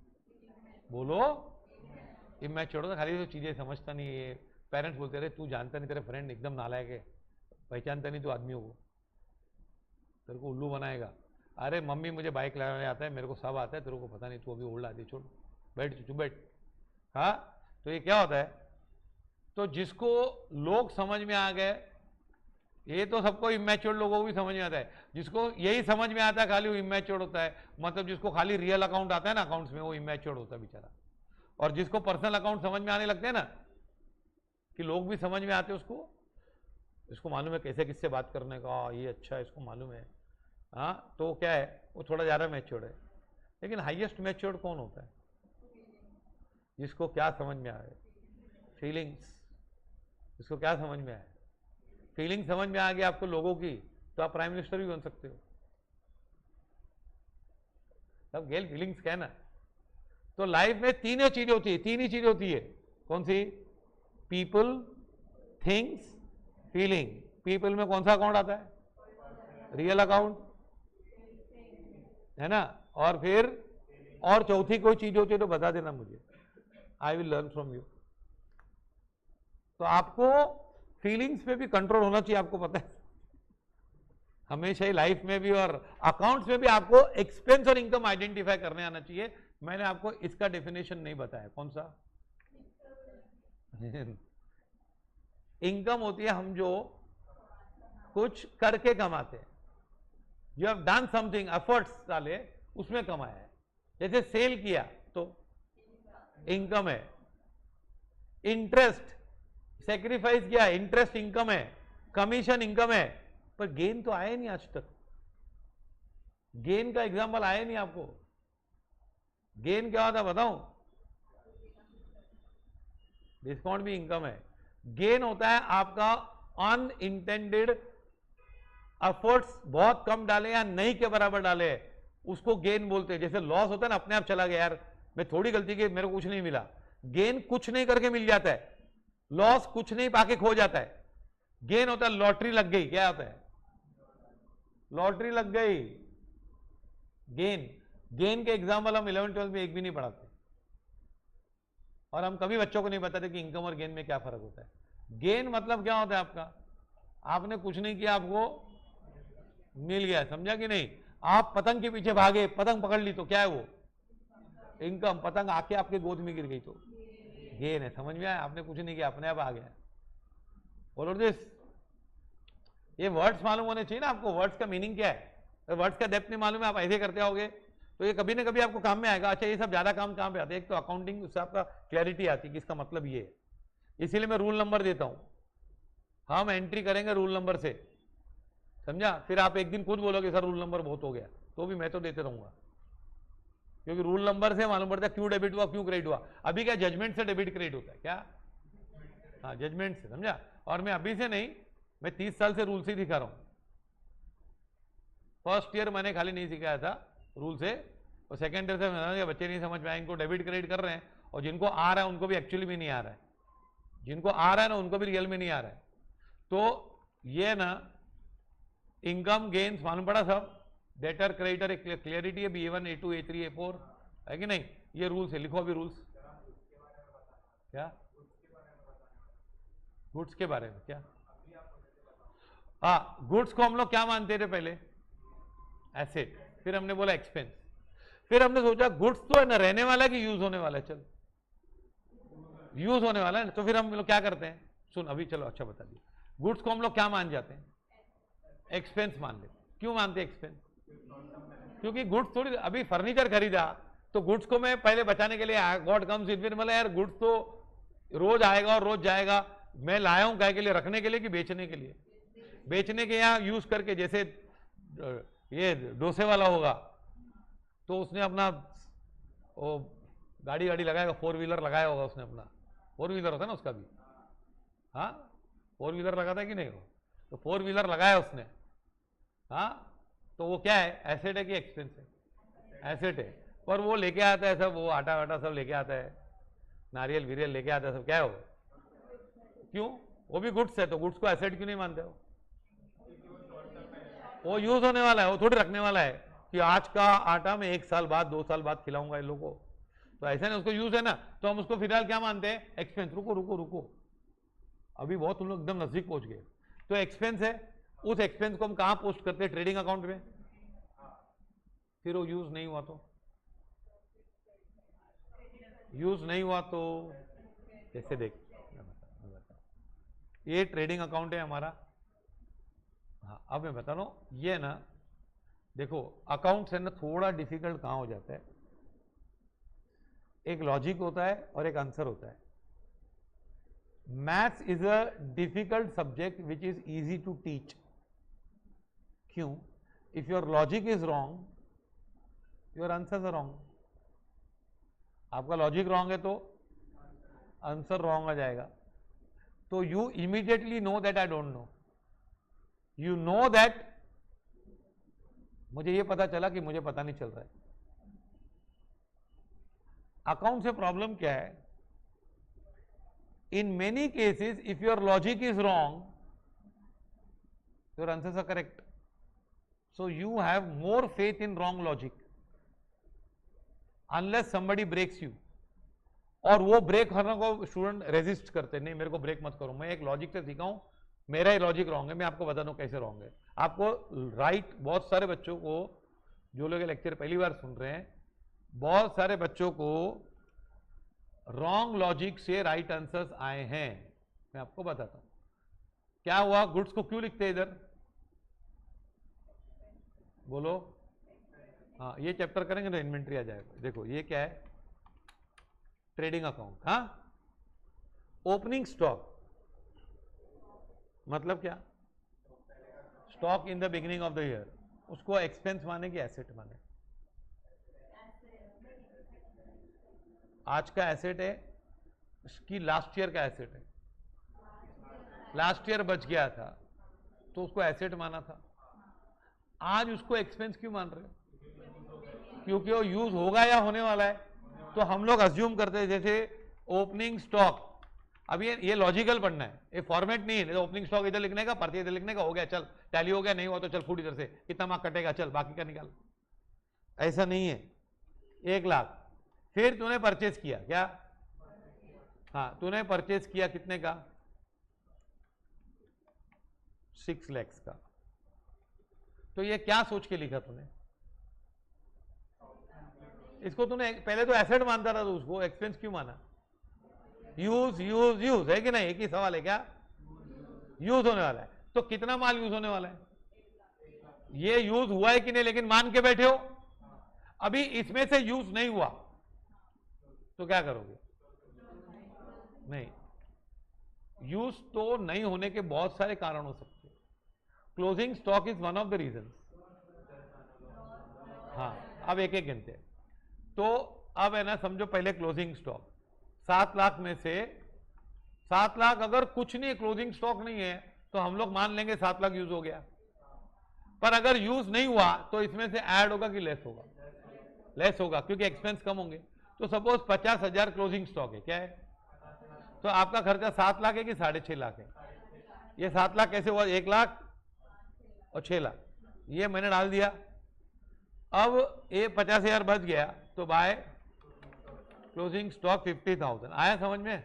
बोलो, इमैच्योर होता। खाली तो चीजें समझता नहीं है। पेरेंट्स बोलते रहे तू जानता नहीं, तेरे फ्रेंड एकदम नालायक है, पहचानता नहीं तू आदमी हो, तेरे को उल्लू बनाएगा। अरे मम्मी मुझे बाइक चलाने आता है, मेरे को सब आता है, तेरे को पता नहीं, तू अभी ओल्ड आदमी, छोड़, बैठ चुप बैठ। हाँ, तो ये क्या होता है? तो जिसको लोग समझ में आ गए, ये तो सबको इमैच्योर लोगों को भी समझ में आता है। जिसको यही समझ में आता है खाली, वो इमैच्योर होता है। मतलब जिसको खाली रियल अकाउंट आता है ना अकाउंट्स में, वो इमैच्योर होता है बेचारा। और जिसको पर्सनल अकाउंट समझ में आने लगते हैं ना, कि लोग भी समझ में आते हैं उसको, इसको मालूम है कैसे किससे बात करने का, ये अच्छा है, इसको मालूम है। हाँ, तो क्या है, वो थोड़ा ज़्यादा मैच्योर्ड है। लेकिन हाईएस्ट मैच्योर्ड कौन होता है? जिसको क्या समझ में आए? फीलिंग्स। जिसको क्या समझ में आए? फीलिंग समझ में आ गया आपको लोगों की, तो आप प्राइम मिनिस्टर भी बन सकते हो। सब गेल फीलिंग्स क्या है ना। तो लाइफ में 3 चीजें होती है, 3 ही चीजें होती है। कौन सी? People, things, feeling. पीपल में कौन सा अकाउंट आता है? रियल अकाउंट है ना। और फिर और चौथी कोई चीज होती है तो बता देना मुझे, I will learn from you. तो आपको फीलिंग्स पे भी कंट्रोल होना चाहिए, आपको पता है हमेशा ही लाइफ में भी और अकाउंट्स में भी आपको एक्सपेंस और इनकम आइडेंटिफाई करने आना चाहिए। मैंने आपको इसका डेफिनेशन नहीं बताया, कौन सा? इनकम होती है हम जो कुछ करके कमाते हैं, you have done something, efforts डाले, उसमें कमाया है। जैसे सेल किया तो इनकम है, इंटरेस्ट सेक्रीफाइस किया, इंटरेस्ट इनकम है, कमीशन इनकम है, पर गेन तो आया नहीं आज तक। गेन का एग्जांपल आया नहीं आपको। गेन क्या होता है बताऊं? डिस्काउंट भी इनकम है। गेन होता है आपका अनइंटेंडेड एफर्ट्स, बहुत कम डाले या नहीं के बराबर डाले, उसको गेन बोलते हैं। जैसे लॉस होता है ना, अपने आप चला गया, यार मैं थोड़ी गलती की, मेरे को कुछ नहीं मिला। गेन कुछ नहीं करके मिल जाता है, लॉस कुछ नहीं पाके खो जाता है। गेन होता है लॉटरी लग गई, क्या होता है? लॉटरी लग गई, गेन। गेन के एग्जाम्पल हम 11th-12th में एक भी नहीं पढ़ाते, और हम कभी बच्चों को नहीं बताते कि इनकम और गेन में क्या फर्क होता है। गेन मतलब क्या होता है आपका? आपने कुछ नहीं किया, आपको मिल गया, समझा कि नहीं? आप पतंग के पीछे भागे, पतंग पकड़ ली तो क्या है वो? इनकम। पतंग आके आपके गोद में गिर गई तो गेन है। समझ में आया? आपने कुछ नहीं किया, अपने आप आ गया। बोलो दिस, ये वर्ड्स मालूम होने चाहिए ना आपको, वर्ड्स का मीनिंग क्या है। वर्ड्स का डेप्थ नहीं मालूम है, आप ऐसे करते आओगे तो ये कभी ना कभी आपको काम में आएगा। अच्छा, ये सब ज्यादा काम कहां पे आते हैं? एक तो अकाउंटिंग, उससे आपका क्लैरिटी आती है कि इसका मतलब ये है। इसीलिए मैं रूल नंबर देता हूं, हम एंट्री करेंगे रूल नंबर से, समझा? फिर आप एक दिन खुद बोलोगे सर रूल नंबर बहुत हो गया, तो भी मैं तो देते रहूंगा, क्योंकि रूल नंबर से मालूम पड़ता है क्यों डेबिट हुआ, क्यों क्रेडिट हुआ। अभी क्या जजमेंट से डेबिट क्रेडिट होता है क्या? हाँ, जजमेंट से, समझा? और मैं अभी से नहीं, मैं 30 साल से रूल से दिखा रहा हूं। फर्स्ट ईयर मैंने खाली नहीं सिखाया था रूल से, और सेकेंड ईयर से मैंने बच्चे नहीं समझ में आए, इनको डेबिट क्रेडिट कर रहे हैं, और जिनको आ रहा है उनको भी एक्चुअली भी नहीं आ रहा है, जिनको आ रहा है ना उनको भी रियल में नहीं आ रहा है। तो ये ना इनकम गेन्स मालूम पड़ा सब, डेटर क्रेडिटर एक क्लियरिटी है, B1 A2 A3 A4 है कि नहीं? ये रूल्स है, लिखो अभी रूल्स। क्या? गुड्स के बारे में क्या? हाँ, गुड्स को हम लोग क्या मानते थे पहले? एसेट। फिर हमने बोला एक्सपेंस। फिर हमने सोचा गुड्स तो है ना रहने वाला है कि यूज होने वाला है? चल यूज होने वाला है ना, तो फिर हम लोग क्या करते हैं? सुन अभी, चलो अच्छा बता दिया। गुड्स को हम लोग क्या मान जाते हैं? एक्सपेंस मान लेते। क्यों मानते एक्सपेंस? क्योंकि गुड्स थोड़ी, अभी फर्नीचर खरीदा तो गुड्स को मैं पहले बचाने के लिए गॉड कम्स इन, फिर मतलब यार गुड्स तो रोज आएगा और रोज जाएगा, मैं लाया हूं क्या के लिए? रखने के लिए कि बेचने के लिए? बेचने के यहाँ यूज करके, जैसे ये डोसे वाला होगा तो उसने अपना वो गाड़ी लगाएगा, 4 व्हीलर लगाया होगा उसने अपना, 4 व्हीलर होता है ना उसका भी, हाँ 4 व्हीलर लगाता है कि नहीं हो? तो 4 व्हीलर लगाया उसने, हाँ, तो वो क्या है? एसेट है कि एक्सपेंस है? एसेट है। पर वो लेके आता है सब, वो आटा वाटा सब लेके आता है, नारियल वीरियल लेके आता है सब, क्या है वो? क्यों? वो भी गुड्स है, तो गुड्स को एसेट क्यों नहीं मानते हो? वो यूज होने वाला है, वो थोड़ी रखने वाला है कि आज का आटा में 1 साल बाद 2 साल बाद खिलाऊंगा इन लोगों को, तो ऐसा नहीं, उसको यूज है ना, तो हम उसको फिलहाल क्या मानते हैं? एक्सपेंस। रुको रुको रुको, अभी बहुत तुम लोग एकदम नजदीक पहुंच गए। तो एक्सपेंस है, उस एक्सपेंस को हम कहां पोस्ट करते हैं? ट्रेडिंग अकाउंट में। फिर वो यूज नहीं हुआ तो? यूज नहीं हुआ तो जैसे देख, ये ट्रेडिंग अकाउंट है हमारा। हाँ, अब मैं बता रहा हूं, ये ना देखो, अकाउंट्स है ना थोड़ा डिफिकल्ट कहां हो जाता है? एक लॉजिक होता है और एक आंसर होता है। Maths is a difficult subject which is easy to teach. क्यों? If your logic is wrong, your answers are wrong. आपका लॉजिक रॉन्ग है तो आंसर रॉन्ग आ जाएगा। तो you immediately know that I don't know, you know that मुझे ये पता चला कि मुझे पता नहीं चल रहा है। अकाउंट से प्रॉब्लम क्या है? In many cases if your logic is wrong, your answers are correct, so you have more faith in wrong logic unless somebody breaks you. और वो ब्रेक करने को स्टूडेंट रेजिस्ट करते, नहीं मेरे को ब्रेक मत करो, मैं एक लॉजिक से सीखा हूं, मेरा ही लॉजिक रॉन्ग है, मैं आपको बता दूं कैसे रॉन्ग है। आपको राइट, बहुत सारे बच्चों को, जो लोग लेक्चर पहली बार सुन रहे हैं, बहुत सारे बच्चों को रॉन्ग लॉजिक से राइट आंसर्स आए हैं। मैं आपको बताता हूं क्या हुआ। गुड्स को क्यों लिखते हैं इधर, बोलो। हाँ, ये चैप्टर करेंगे तो इन्वेंट्री आ जाएगा। देखो ये क्या है, ट्रेडिंग अकाउंट। हाँ, ओपनिंग स्टॉक मतलब क्या, stock in the beginning of the year, उसको एक्सपेंस माने कि एसेट माने। आज का एसेट है कि लास्ट ईयर का एसेट है, लास्ट ईयर बच गया था तो उसको एसेट माना था, आज उसको एक्सपेंस क्यों मान रहे हो, क्योंकि वो यूज होगा या होने वाला है। तो हम लोग अज्यूम करते हैं जैसे ओपनिंग स्टॉक, अब ये लॉजिकल पढ़ना है, ये फॉर्मेट नहीं है। ओपनिंग स्टॉक इधर लिखने का, परचेज इधर लिखने का, हो गया चल टैली हो गया, नहीं हुआ तो चल फूट इधर से, कितना मार्क कटेगा चल बाकी का निकाल, ऐसा नहीं है। 1 लाख, फिर तूने परचेज किया क्या, हाँ तूने परचेज किया कितने का, 6 लाख का, तो ये क्या सोच के लिखा तूने, इसको तूने पहले तो एसेट मानता था तो उसको एक्सपेंस क्यों माना, यूज यूज यूज है कि नहीं, एक ही सवाल है क्या, यूज होने वाला है, तो कितना माल यूज होने वाला है, ये यूज हुआ है कि नहीं, लेकिन मान के बैठे हो। अभी इसमें से यूज नहीं हुआ तो क्या करोगे, नहीं, यूज तो नहीं होने के बहुत सारे कारण हो सकते हैं, closing stock is one of the reason. हाँ, अब एक एक गिनते हैं। तो अब है ना, समझो पहले क्लोजिंग स्टॉक 7 लाख में से 7 लाख अगर कुछ नहीं, क्लोजिंग स्टॉक नहीं है, तो हम लोग मान लेंगे 7 लाख यूज हो गया। पर अगर यूज नहीं हुआ तो इसमें से ऐड होगा कि लेस होगा, लेस होगा क्योंकि एक्सपेंस कम होंगे। तो सपोज 50,000 क्लोजिंग स्टॉक है, क्या है, तो आपका खर्चा 7 लाख है कि 6.5 लाख है, ये 7 लाख कैसे हुआ, 1 लाख और 6 लाख, ये मैंने डाल दिया। अब ये 50,000 बच गया तो बाय क्लोजिंग स्टॉक 50,000 आया समझ में,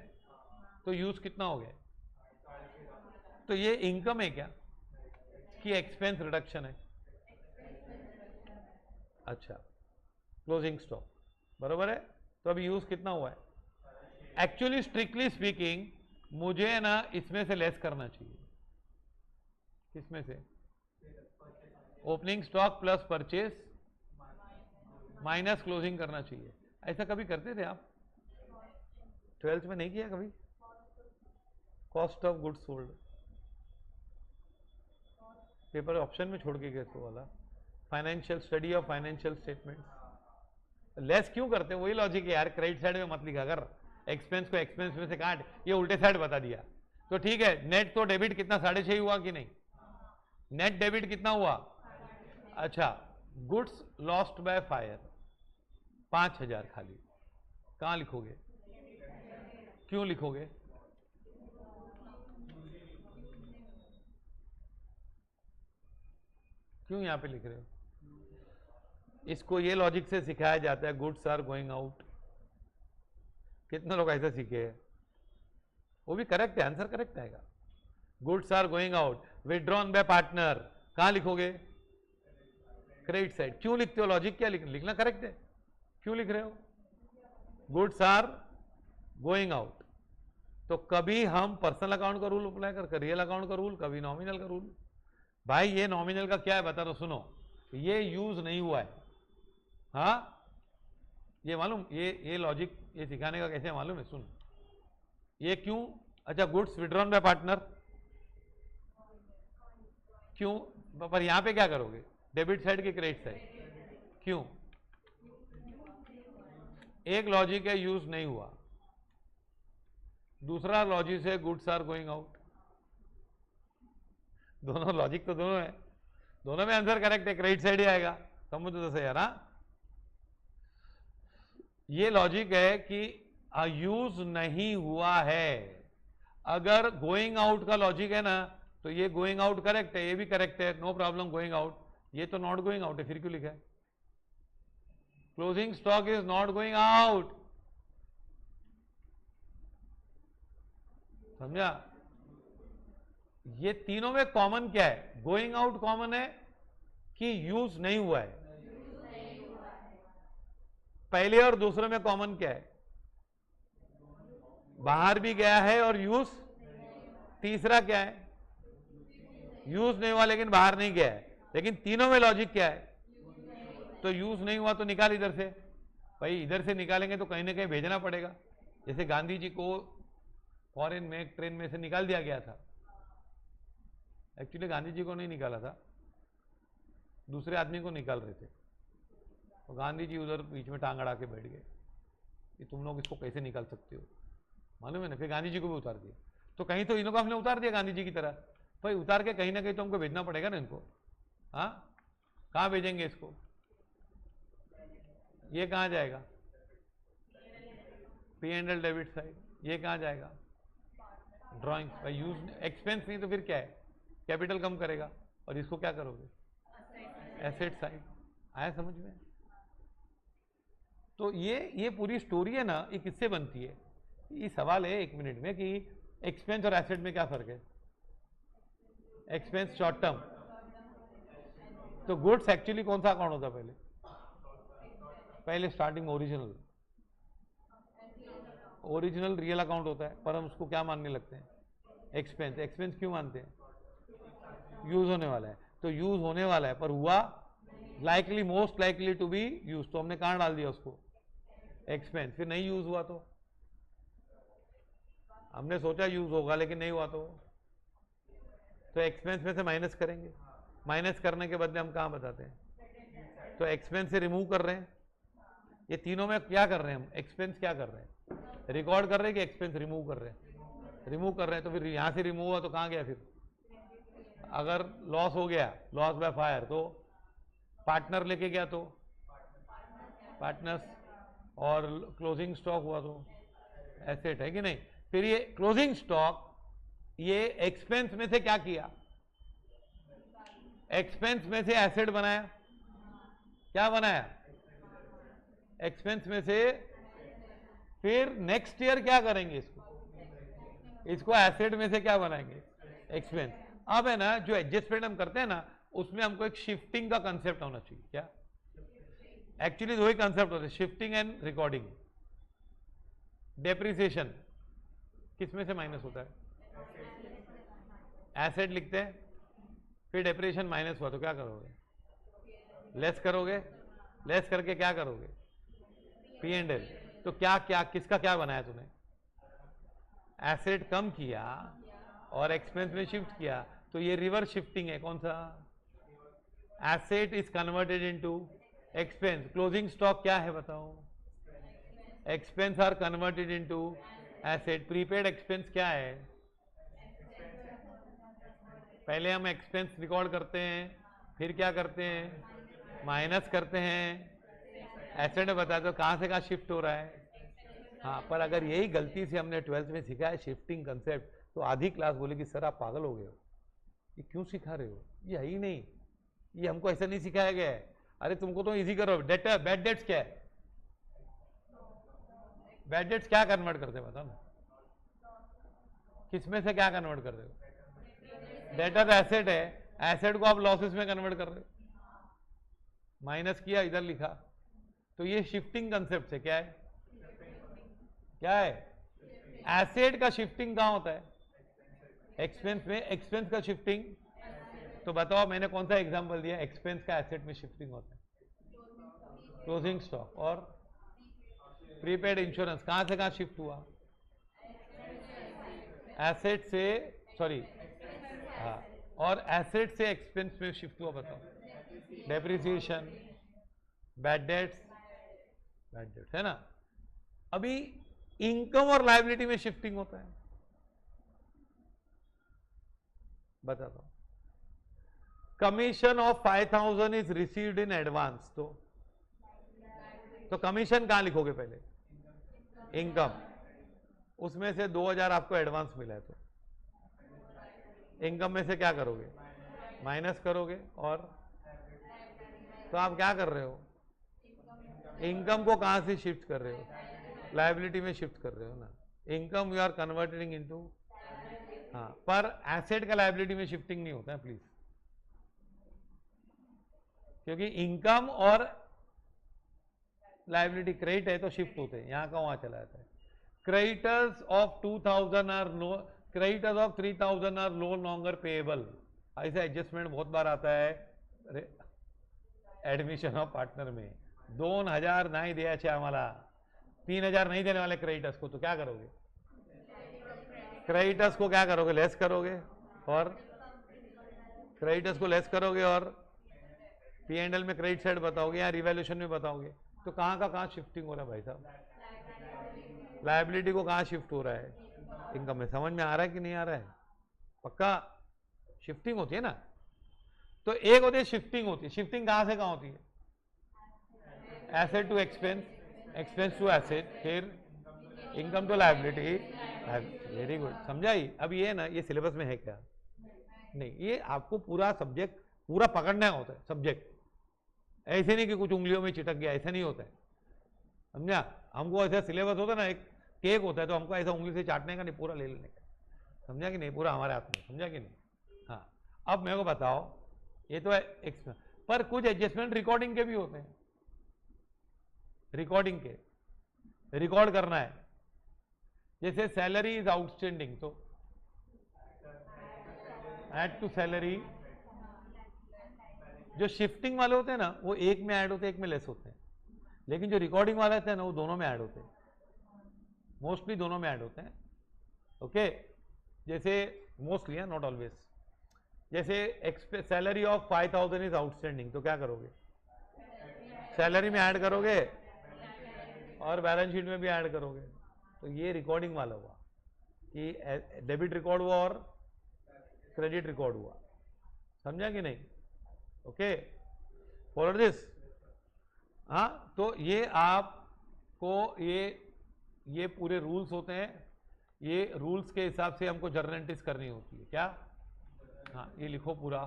तो यूज कितना हो गया, तो ये इनकम है क्या कि एक्सपेंस रिडक्शन है, अच्छा क्लोजिंग स्टॉक बराबर है, तो अभी यूज कितना हुआ है, एक्चुअली स्ट्रिक्टली स्पीकिंग मुझे ना इसमें से लेस करना चाहिए, किसमें से, opening stock plus purchase minus closing करना चाहिए। ऐसा कभी करते थे आप 12th में, नहीं किया कभी, cost of goods sold, paper option में छोड़ के गए तो वाला, financial study of financial statements, less क्यों करते हैं, वही लॉजिक है यार, क्रेडिट साइड में मत लिखा कर, एक्सपेंस को एक्सपेंस में से काट, ये उल्टे साइड बता दिया। तो ठीक है, नेट तो डेबिट कितना 6.5 हुआ कि नहीं, नेट डेबिट कितना हुआ, अच्छा गुड्स लॉस्ट बाय फायर 5,000 खाली, कहां लिखोगे, क्यों लिखोगे, क्यों यहां पे लिख रहे हो, इसको ये लॉजिक से सिखाया जाता है, गुड्स आर गोइंग आउट, कितने लोग ऐसे सीखे हैं, वो भी करेक्ट है, आंसर करेक्ट आएगा, goods are going out, withdrawn by partner, कहां लिखोगे, क्रेडिट साइड, क्यों लिखते हो, लॉजिक क्या लिखना करेक्ट है, क्यों लिख रहे हो, गुड्स आर गोइंग आउट, तो कभी हम पर्सनल अकाउंट का रूल अप्लाई कर, रियल अकाउंट का रूल, कभी नॉमिनल का रूल। भाई ये नॉमिनल का क्या है बता दो, सुनो, ये यूज नहीं हुआ है, हाँ ये मालूम, ये लॉजिक ये सिखाने का कैसे मालूम है, सुन, ये क्यों, अच्छा गुड्स विड्रॉन बाय पार्टनर क्यों, पर यहां पे क्या करोगे, डेबिट साइड की क्रेडिट साइड, क्यों, एक लॉजिक है यूज नहीं हुआ, दूसरा लॉजिक है गुड्स आर गोइंग आउट, दोनों लॉजिक तो दोनों है, दोनों में आंसर करेक्ट है, क्रेडिट साइड ही आएगा, समझो तो सही यार। ये लॉजिक है कि यूज नहीं हुआ है, अगर गोइंग आउट का लॉजिक है ना, तो ये गोइंग आउट करेक्ट है, ये भी करेक्ट है, नो प्रॉब्लम गोइंग आउट, ये तो नॉट गोइंग आउट है, फिर क्यों लिखा है, closing stock is not going out, समझा? ये तीनों में कॉमन क्या है? गोइंग आउट कॉमन है कि यूज नहीं हुआ है? पहले और दूसरे में कॉमन क्या है? बाहर भी गया है और यूज। तीसरा क्या है? यूज नहीं हुआ लेकिन बाहर नहीं गया है। लेकिन तीनों में लॉजिक क्या है? तो यूज नहीं हुआ तो निकाल इधर से। भाई इधर से निकालेंगे तो कहीं ना कहीं भेजना पड़ेगा। जैसे गांधी जी को फॉरेन में ट्रेन में से निकाल दिया गया था। एक्चुअली गांधी जी को नहीं निकाला था, दूसरे आदमी को निकाल रहे थे, तो गांधी जी उधर बीच में टांग अड़ा के बैठ गए कि तुम लोग इसको कैसे निकाल सकते हो, मालूम है ना? फिर गांधी जी को भी उतार दिया। तो कहीं तो इनको हमने उतार दिया गांधी जी की तरह। भाई उतार के कहीं ना कहीं तो हमको भेजना पड़ेगा ना इनको। हाँ, कहाँ भेजेंगे इसको? ये कहाँ जाएगा? P&L debit side. ये कहाँ जाएगा? ड्राइंग। भाई यूज एक्सपेंस नहीं तो फिर क्या है? कैपिटल कम करेगा। और इसको क्या करोगे? Asset side. आया समझ में? तो ये पूरी स्टोरी है ना, ये किससे बनती है? ये सवाल है 1 मिनट में कि एक्सपेंस और एसेट में क्या फर्क है? Expense short term. तो गुड्स एक्चुअली कौन सा अकाउंट होता है? पहले स्टार्टिंग में ओरिजिनल रियल अकाउंट होता है, पर हम उसको क्या मानने लगते हैं? एक्सपेंस। एक्सपेंस क्यों मानते हैं? यूज होने वाला है। तो यूज होने वाला है पर हुआ likely, most likely to be use, तो हमने कहां डाल दिया उसको? एक्सपेंस। फिर नहीं यूज हुआ तो हमने सोचा यूज होगा लेकिन नहीं हुआ तो एक्सपेंस में से माइनस करेंगे। माइनस करने के बदले हम कहां बताते हैं? तो एक्सपेंस से रिमूव कर रहे हैं। ये तीनों में क्या कर रहे हैं हम? एक्सपेंस क्या कर रहे हैं? रिकॉर्ड कर रहे हैं कि एक्सपेंस रिमूव कर रहे हैं? रिमूव कर रहे हैं। तो फिर यहां से रिमूव हुआ तो कहां गया? फिर अगर लॉस हो गया, लॉस बाय फायर, तो पार्टनर लेके गया तो पार्टनर्स, और क्लोजिंग स्टॉक हुआ तो एसेट, है कि नहीं? फिर ये क्लोजिंग स्टॉक ये एक्सपेंस में से क्या किया? एक्सपेंस में से एसेट बनाया। क्या बनाया? एक्सपेंस में से। फिर नेक्स्ट ईयर क्या करेंगे? इसको एसेट में से क्या बनाएंगे? एक्सपेंस। अब है ना, जो एडजस्टमेंट हम करते हैं ना, उसमें हमको एक शिफ्टिंग का कंसेप्ट होना चाहिए। क्या? एक्चुअली दो ही कंसेप्ट होते हैं, शिफ्टिंग एंड रिकॉर्डिंग। डेप्रिसिएशन किस में से माइनस होता है? एसेट लिखते हैं, फिर डेप्रिसिएशन माइनस हुआ तो क्या करोगे? लेस करोगे। लेस करके क्या करोगे? P&L। तो क्या क्या किसका क्या बनाया तूने? एसेट कम किया और एक्सपेंस में शिफ्ट किया, तो ये रिवर्स शिफ्टिंग है। कौन सा? Asset is converted into expense. Closing stock क्या है बताओ? Expense are converted into asset. Prepaid expense क्या है? पहले हम एक्सपेंस रिकॉर्ड करते हैं, फिर क्या करते हैं? माइनस करते हैं। एसेट बता दो कहां से कहां शिफ्ट हो रहा है। हाँ, पर अगर यही गलती से हमने 12th में सीखा है शिफ्टिंग कंसेप्ट, तो आधी क्लास बोलेगी सर आप पागल हो गए हो, ये क्यों सिखा रहे हो? ये है ही नहीं, ये हमको ऐसा नहीं सिखाया गया है। अरे तुमको तो इजी करो। डेटर बैड डेट्स क्या है? बैड डेट्स क्या कन्वर्ट करते हैं बताओ ना? किसमें से क्या कन्वर्ट कर रहे हो? डेटर एसेट है, एसेट को आप लॉसेस में कन्वर्ट कर रहे हो। माइनस किया, इधर लिखा, तो ये शिफ्टिंग कंसेप्ट है। क्या है? क्या है? एसेट का शिफ्टिंग कहां होता है? एक्सपेंस में। एक्सपेंस का शिफ्टिंग, तो बताओ मैंने कौन सा एग्जांपल दिया? एक्सपेंस का एसेट में शिफ्टिंग होता है। क्लोजिंग स्टॉक और प्रीपेड इंश्योरेंस कहां से कहां शिफ्ट हुआ? एसेट से, सॉरी, हाँ, और एसेट से एक्सपेंस में शिफ्ट हुआ। बताओ। Depreciation, bad debts, bad debts है ना। अभी इनकम और लायबिलिटी में शिफ्टिंग होता है। बता दो। Commission of 5000 is received in advance, तो कमीशन कहां लिखोगे? पहले इनकम, उसमें से 2000 आपको एडवांस मिला है, तो इनकम में से क्या करोगे? माइनस करोगे। और तो आप क्या कर रहे हो? इनकम को कहां से शिफ्ट कर रहे हो? लायबिलिटी में शिफ्ट कर रहे हो ना। Income you are converting into हाँ, पर एसेट का लायबिलिटी में शिफ्टिंग नहीं होता है प्लीज, क्योंकि इनकम और लायबिलिटी क्रेडिट है तो शिफ्ट होते हैं, यहां का वहां चला जाता है। Creditors of 2000 are no, creditors of 3000 are no longer payable. ऐसा एडजस्टमेंट बहुत बार आता है एडमिशन ऑफ पार्टनर में। 2000 नहीं द्यायचे आम्हाला, 3000 नहीं देने वाले क्रेडिटर्स को, तो क्या करोगे? क्रेडिटर्स को क्या करोगे? लेस करोगे, और क्रेडिटर्स को लेस करोगे और P&L में क्रेडिट साइड बताओगे या रिवैल्यूएशन में बताओगे। तो कहाँ का कहाँ शिफ्टिंग हो रहा है भाई साहब? लायबिलिटी को कहाँ शिफ्ट हो रहा है? इनकम में। समझ में आ रहा है कि नहीं आ रहा है? पक्का शिफ्टिंग होती है ना। तो एक होती है शिफ्टिंग, होती है शिफ्टिंग कहाँ से कहाँ होती है? Asset to expense, expense to asset, फिर income to liability. Very good, समझाई। अब ये ना, ये सिलेबस में है क्या? नहीं, ये आपको पूरा सब्जेक्ट पूरा पकड़ना होता है सब्जेक्ट, ऐसे नहीं कि कुछ उंगलियों में चिटक गया, ऐसा नहीं होता है, समझा? हमको ऐसा सिलेबस होता है ना, एक केक होता है तो हमको ऐसा उंगली से चाटने का नहीं, पूरा ले लेने का, समझा कि नहीं? पूरा हमारे हाथ में, समझा कि नहीं? हाँ, अब मेरे को बताओ, ये तो है एक्सपेंस, पर कुछ एडजस्टमेंट रिकॉर्डिंग के भी होते हैं। रिकॉर्डिंग के रिकॉर्ड करना है, जैसे सैलरी इज आउटस्टैंडिंग, तो ऐड टू सैलरी। जो शिफ्टिंग वाले होते हैं ना, वो एक में ऐड होते हैं, एक में लेस होते हैं, लेकिन जो रिकॉर्डिंग वाले होते हैं ना, वो दोनों में ऐड होते हैं, मोस्टली दोनों में ऐड होते हैं। ओके, जैसे मोस्टली है, नॉट ऑलवेज। जैसे सैलरी ऑफ 5000 इज आउटस्टैंडिंग, तो क्या करोगे? सैलरी में ऐड करोगे और बैलेंस शीट में भी ऐड करोगे। तो ये रिकॉर्डिंग वाला हुआ कि डेबिट रिकॉर्ड हुआ और क्रेडिट रिकॉर्ड हुआ, समझा कि नहीं? Okay, follow this. हाँ, तो ये आपको ये पूरे रूल्स होते हैं, ये रूल्स के हिसाब से हमको जर्नल एंट्रीज करनी होती है। क्या? हाँ, ये लिखो पूरा।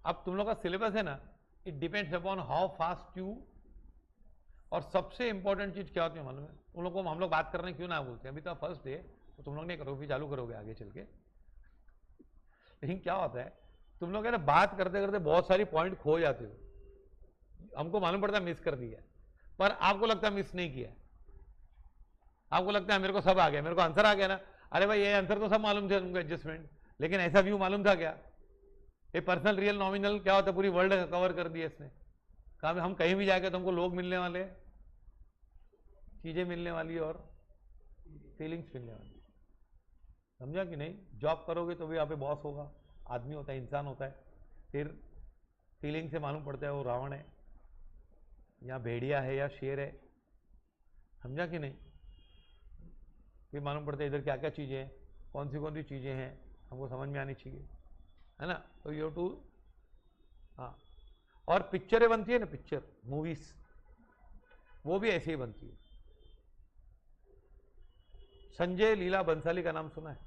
अब तुम लोग का सिलेबस है ना, it depends upon how fast you. और सबसे इंपॉर्टेंट चीज क्या होती है मालूम है? उन लोगों को हम लोग बात करने क्यों ना बोलते हैं, अभी तो फर्स्ट डे, तो तुम लोग नहीं करोगे, चालू करोगे आगे चल के। लेकिन क्या होता है, तुम लोग है ना, बात करते करते बहुत सारी पॉइंट खो जाते हो, हमको मालूम पड़ता है मिस कर दिया, पर आपको लगता है मिस नहीं किया, आपको लगता है मेरे को सब आ गया, मेरे को आंसर आ गया ना। अरे भाई, ये आंसर तो सब मालूम थे तुमको, एडजस्टमेंट, लेकिन ऐसा व्यू मालूम था क्या? ये पर्सनल रियल नॉमिनल क्या होता है, पूरी वर्ल्ड कवर कर दिया इसने। कहा हम कहीं भी जाके तुमको लोग मिलने वाले, चीजें मिलने वाली और फीलिंग्स मिलने वाली, समझा कि नहीं? जॉब करोगे तो भी यहाँ पे बॉस होगा, आदमी होता है, इंसान होता है, फिर फीलिंग से मालूम पड़ता है वो रावण है या भेड़िया है या शेर है, समझा कि नहीं? फिर मालूम पड़ता है इधर क्या क्या चीजें हैं, कौन सी चीजें हैं, हमको समझ में आनी चाहिए, है ना? तो यू टू। हाँ, और पिक्चरें बनती है ना, पिक्चर मूवीज, वो भी ऐसे ही बनती है। संजय लीला बंसाली का नाम सुना है?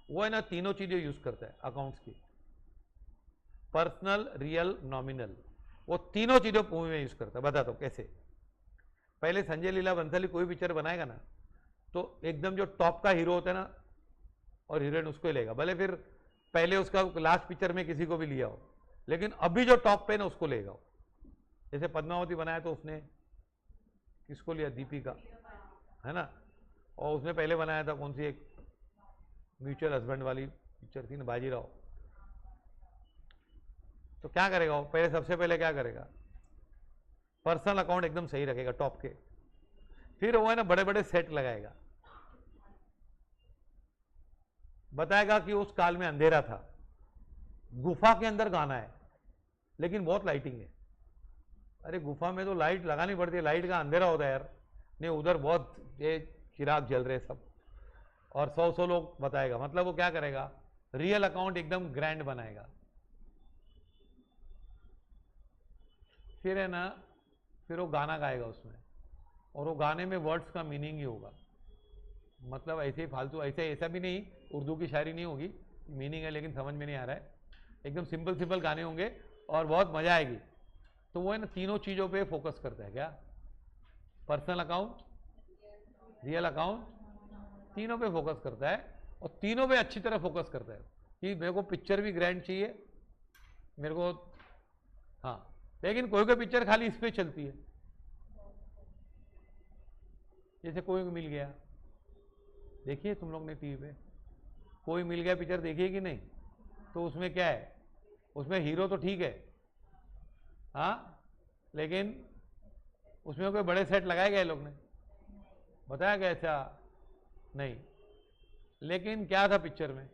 वो है ना, तीनों चीजें यूज करता है अकाउंट्स की, पर्सनल, रियल, नॉमिनल, वो तीनों चीजों मूवी में यूज करता है। बता दो कैसे? पहले संजय लीला बंसाली कोई पिक्चर बनाएगा ना, तो एकदम जो टॉप का हीरो होता है ना और हीरोइन, उसको ही लेगा, भले फिर पहले उसका लास्ट पिक्चर में किसी को भी लिया हो, लेकिन अभी जो टॉप पे है ना उसको लेगा। जैसे पद्मावती बनाया तो उसने किसको लिया? दीपिका, है ना? और उसने पहले बनाया था कौन सी, एक म्यूचुअल हस्बैंड वाली पिक्चर थी ना, बाजीराव। तो क्या करेगा वो? पहले, सबसे पहले क्या करेगा? पर्सनल अकाउंट एकदम सही रखेगा टॉप के, फिर वो है ना बड़े बड़े सेट लगाएगा, बताएगा कि उस काल में अंधेरा था, गुफा के अंदर गाना है, लेकिन बहुत लाइटिंग है। अरे गुफा में तो लाइट लगानी पड़ती है, लाइट का अंधेरा होता है यार, नहीं उधर बहुत ये चिराग जल रहे सब, और 100 लोग बताएगा। मतलब वो क्या करेगा? रियल अकाउंट एकदम ग्रैंड बनाएगा। फिर है ना, फिर वो गाना गाएगा उसमें, और वो गाने में वर्ड्स का मीनिंग ही होगा, मतलब ऐसे ही फालतू, ऐसे ऐसा भी नहीं, उर्दू की शायरी नहीं होगी, मीनिंग है लेकिन समझ में नहीं आ रहा है, एकदम सिंपल सिंपल गाने होंगे और बहुत मजा आएगी। तो वो है ना, तीनों चीजों पे फोकस करता है। क्या? पर्सनल अकाउंट, रियल अकाउंट, तीनों पे फोकस करता है और तीनों पे अच्छी तरह फोकस करता है कि मेरे को पिक्चर भी ग्रैंड चाहिए मेरे को, हाँ, लेकिन कोई कोई पिक्चर खाली इस पे चलती है। जैसे कोई मिल गया, देखिए तुम लोग ने टीवी पे कोई मिल गया पिक्चर देखिए कि नहीं? तो उसमें क्या है, उसमें हीरो तो ठीक है, हाँ, लेकिन उसमें कोई बड़े सेट लगाए गए लोग ने, बताया गया ऐसा नहीं, लेकिन क्या था पिक्चर में,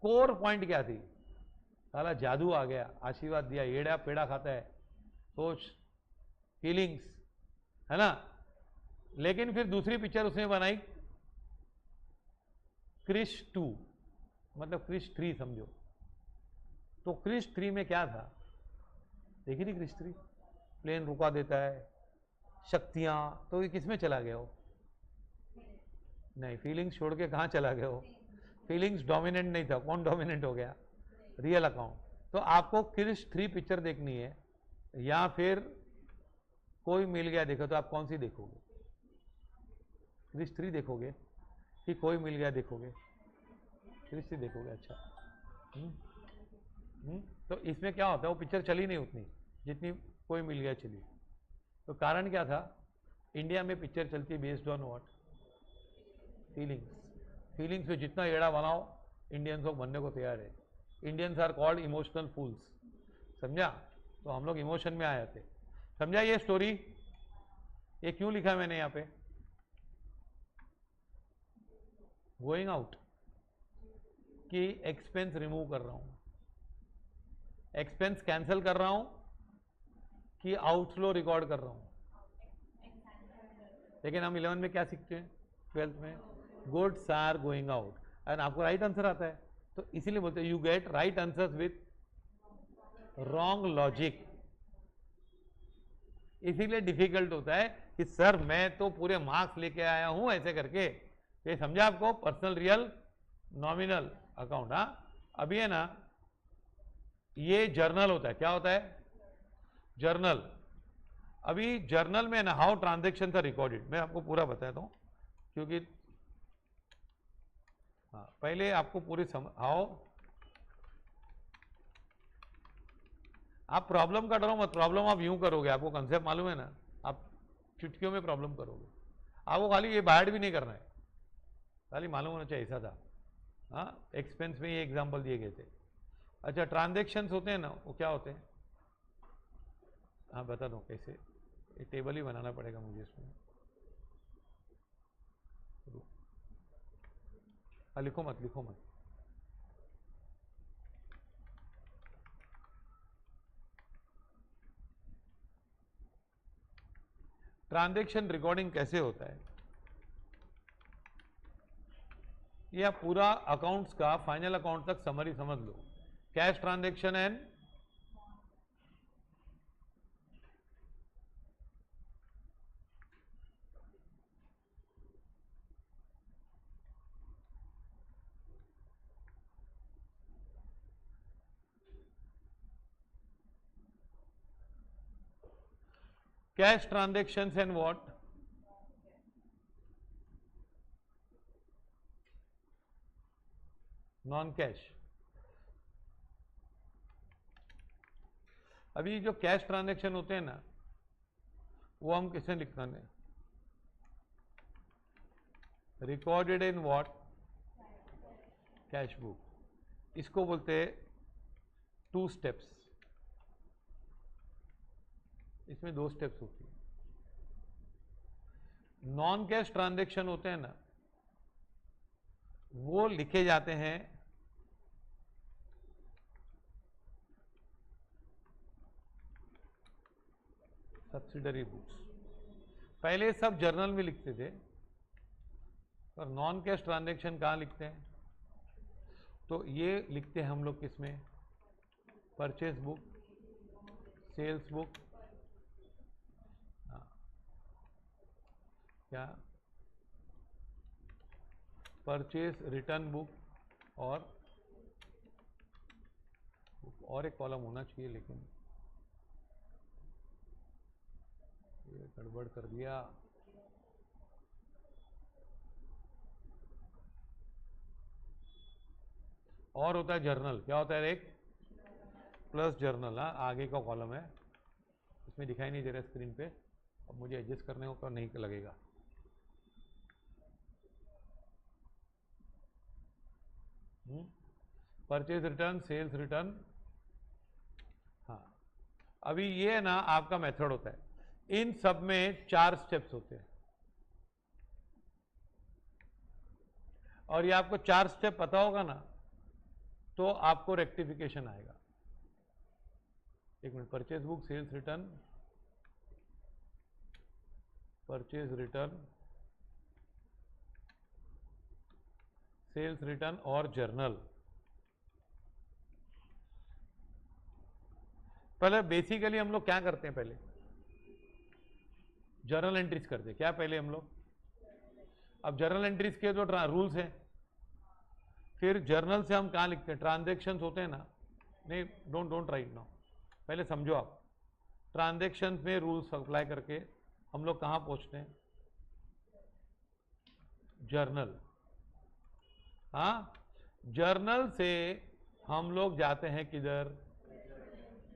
कोर पॉइंट क्या थी? साला जादू आ गया, आशीर्वाद दिया, एड़ा पेड़ा खाता है, सोच, फीलिंग्स, है ना। लेकिन फिर दूसरी पिक्चर उसने बनाई क्रिश 2, मतलब क्रिश 3 समझो। तो क्रिश 3 में क्या था, देखी थी क्रिश 3? प्लेन रुका देता है, शक्तियां, तो ये किसमें चला गया हो? नहीं, फीलिंग्स छोड़ के कहां चला गया हो? फीलिंग्स डोमिनेंट नहीं था, कौन डोमिनेंट हो गया? Real account. तो आपको क्रिश 3 पिक्चर देखनी है या फिर कोई मिल गया देखो, तो आप कौन सी देखोगे? क्रिश 3 देखोगे कि कोई मिल गया देखोगे? क्रिश 3 देखोगे, अच्छा। तो इसमें क्या होता है, वो पिक्चर चली नहीं उतनी जितनी कोई मिल गया चली। तो कारण क्या था? इंडिया में पिक्चर चलती है based on what? Feelings. Feelings पे जितना एड़ा बनाओ, इंडियंस लोग बनने को तैयार है। Indians are called emotional fools, समझा? तो हम लोग इमोशन में आए थे, समझा? ये स्टोरी, ये क्यों लिखा मैंने यहाँ पे? गोइंग आउट कि एक्सपेंस रिमूव कर रहा हूं, एक्सपेंस कैंसिल कर रहा हूं कि आउटफ्लो रिकॉर्ड कर रहा हूं। लेकिन हम 11 में क्या सीखते हैं, 12th में? Goods are going out, and आपको राइट आंसर आता है, तो इसीलिए बोलते हैं you get right answers with wrong logic. इसीलिए डिफिकल्ट होता है कि सर मैं तो पूरे मार्क्स लेके आया हूं ऐसे करके। ये समझा आपको? Personal, real, nominal account. हाँ, अभी है ना, ये जर्नल होता है, क्या होता है? जर्नल। अभी जर्नल में ना हाउ ट्रांजेक्शन आर रिकॉर्डेड, मैं आपको पूरा बताता हूं, क्योंकि हाँ, पहले आपको पूरी हाउ, आप प्रॉब्लम का डरो मत, प्रॉब्लम आप यूं करोगे, आपको कंसेप्ट मालूम है ना, आप चुटकियों में प्रॉब्लम करोगे, आपको खाली ये बाहर भी नहीं करना है, खाली मालूम होना चाहिए, ऐसा था। हाँ, एक्सपेंस में ये एग्जांपल दिए गए थे। अच्छा, ट्रांजेक्शन्स होते हैं ना, वो क्या होते हैं? हाँ, बता दो कैसे, ये टेबल ही बनाना पड़ेगा मुझे इसमें। हाँ, लिखो मत, लिखो मत। ट्रांजैक्शन रिकॉर्डिंग कैसे होता है, ये आप पूरा अकाउंट्स का फाइनल अकाउंट तक समरी समझ लो। Cash transaction and cash transactions and what? Non cash. अभी जो कैश ट्रांजैक्शन होते हैं ना, वो हम किसमें लिखते हैं? Recorded in what? Cash book. इसको बोलते हैं 2 स्टेप्स, इसमें 2 स्टेप्स होती है। नॉन कैश ट्रांजैक्शन होते हैं ना, वो लिखे जाते हैं सब्सिडरी बुक्स। पहले सब जर्नल में लिखते थे, और नॉन कैश ट्रांजैक्शन कहाँ लिखते हैं? तो ये लिखते हैं हम लोग किसमें? परचेज बुक, सेल्स बुक, क्या परचेज रिटर्न बुक और एक कॉलम होना चाहिए, लेकिन ये गड़बड़ कर दिया। और होता है जर्नल। क्या होता है? एक प्लस जर्नल। हाँ, आगे का कॉलम है, इसमें दिखाई नहीं दे रहा स्क्रीन पे। अब मुझे एडजस्ट करने को नहीं लगेगा। Purchase return, sales return. हाँ, अभी ये ना आपका मेथड होता है। इन सब में 4 स्टेप्स होते हैं, और ये आपको 4 स्टेप पता होगा ना, तो आपको रेक्टिफिकेशन आएगा। एक minute, purchase book, sales return, purchase return, sales return और जर्नल। पहले बेसिकली हम लोग क्या करते हैं? पहले जर्नल एंट्रीज करते हैं। क्या पहले हम लोग? अब जर्नल एंट्रीज के जो रूल्स हैं, फिर जर्नल से हम कहाँ लिखते हैं? ट्रांजेक्शन्स होते हैं ना। नहीं, डोंट राइट नाउ, पहले समझो आप। ट्रांजेक्शन्स में रूल्स अप्लाई करके हम लोग कहाँ पहुँचते हैं? जर्नल। हाँ, जर्नल से हम लोग जाते हैं किधर?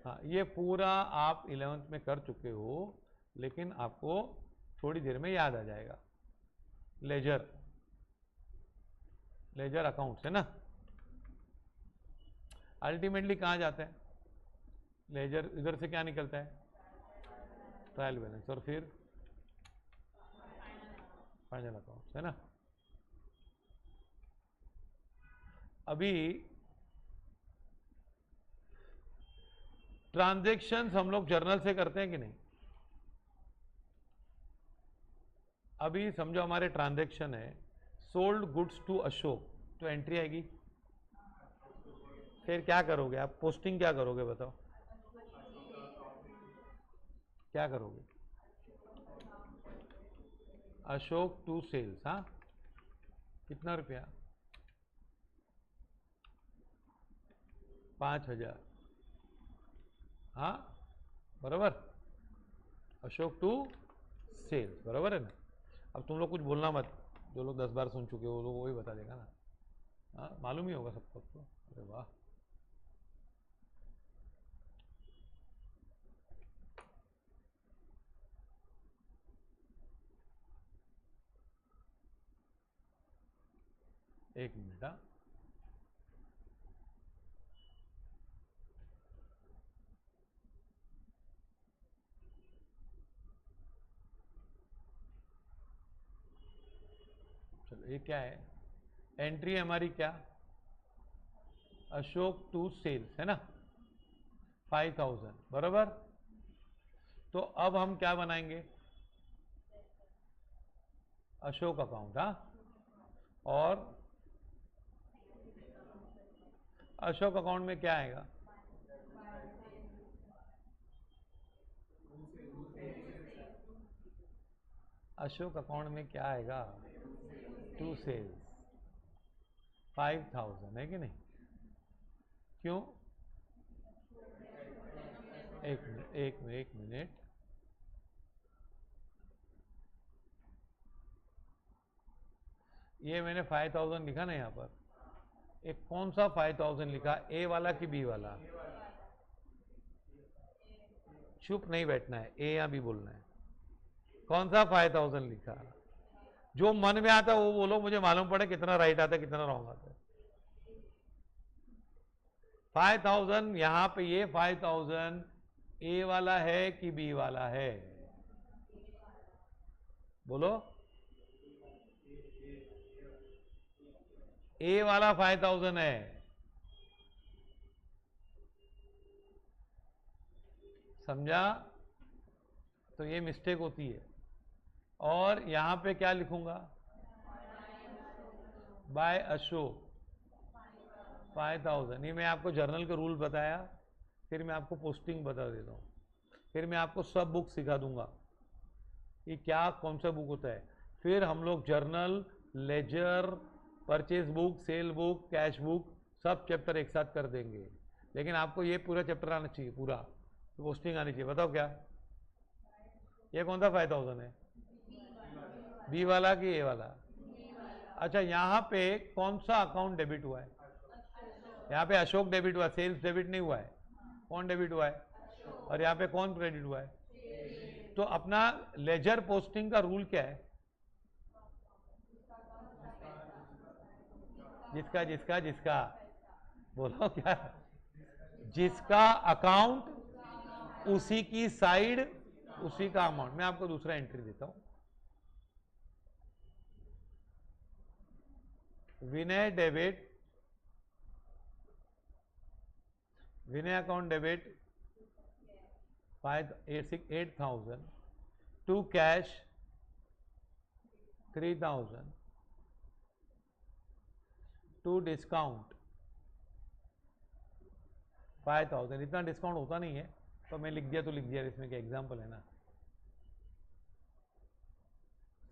हाँ, ये पूरा आप 11th में कर चुके हो, लेकिन आपको थोड़ी देर में याद आ जाएगा। लेजर, लेजर अकाउंट्स है ना। अल्टीमेटली कहाँ जाते हैं? लेजर, इधर से क्या निकलता है? ट्रायल बैलेंस, और फिर फाइनल अकाउंट्स है ना। अभी ट्रांजैक्शंस हम लोग जर्नल से करते हैं कि नहीं? अभी समझो हमारे ट्रांजैक्शन है सोल्ड गुड्स टू अशोक, तो एंट्री आएगी। फिर क्या करोगे आप? पोस्टिंग क्या करोगे बताओ? क्या करोगे? Ashok to sales. हाँ, कितना रुपया? 5,000। हाँ, बराबर। अशोक टू सेल्स, बराबर है ना। अब तुम लोग कुछ बोलना मत, जो लोग 10 बार सुन चुके हो वो लोग वही बता देगा ना। हाँ, मालूम ही होगा सबको तो। अरे वाह, एक मिनट। हाँ, चलो, ये क्या है? एंट्री हमारी क्या? अशोक टू सेल्स है ना, 5,000, बराबर। तो अब हम क्या बनाएंगे? अशोक अकाउंट। हाँ, और अशोक अकाउंट में क्या आएगा? अशोक अकाउंट में क्या आएगा? टू सेल्स 5,000 है कि नहीं? क्यों? एक मिनट। ये मैंने 5,000 लिखा ना यहाँ पर। एक कौन सा 5,000 लिखा? ए वाला कि बी वाला? चुप नहीं बैठना है, ए या बी बोलना है। कौन सा 5,000 लिखा? जो मन में आता है वो बोलो, मुझे मालूम पड़े कितना राइट आता है कितना रॉन्ग आता है। 5,000 यहां पे, ये 5,000 ए वाला है कि बी वाला है? बोलो। ए वाला 5,000 है। समझा? तो ये मिस्टेक होती है। और यहां पे क्या लिखूंगा? बाय अशोक 5,000। ये मैं आपको जर्नल के रूल बताया, फिर मैं आपको पोस्टिंग बता देता हूँ, फिर मैं आपको सब बुक सिखा दूंगा ये क्या कौन सा बुक होता है। फिर हम लोग journal, ledger, purchase book, sale book, cash book, सब चैप्टर एक साथ कर देंगे, लेकिन आपको ये पूरा चैप्टर आना चाहिए, पूरा पोस्टिंग आनी चाहिए। बताओ क्या ये कौन सा 5000 है, बी वाला कि ए वाला? अच्छा, यहाँ पे कौन सा अकाउंट डेबिट हुआ है? यहाँ पे अशोक डेबिट हुआ, सेल्स डेबिट नहीं हुआ है। कौन डेबिट हुआ है? और यहाँ पे कौन क्रेडिट हुआ है? तो अपना लेजर पोस्टिंग का रूल क्या है? जिसका जिसका जिसका बोलो क्या, जिसका अकाउंट उसी की साइड उसी का अमाउंट। मैं आपको दूसरा एंट्री देता हूं, Vinay debit, Vinay account debit 8,000 to cash 3,000 to discount 5,000। इतना डिस्काउंट होता नहीं है तो मैं लिख दिया तो लिख दिया, इसमें क्या एग्जाम्पल है ना,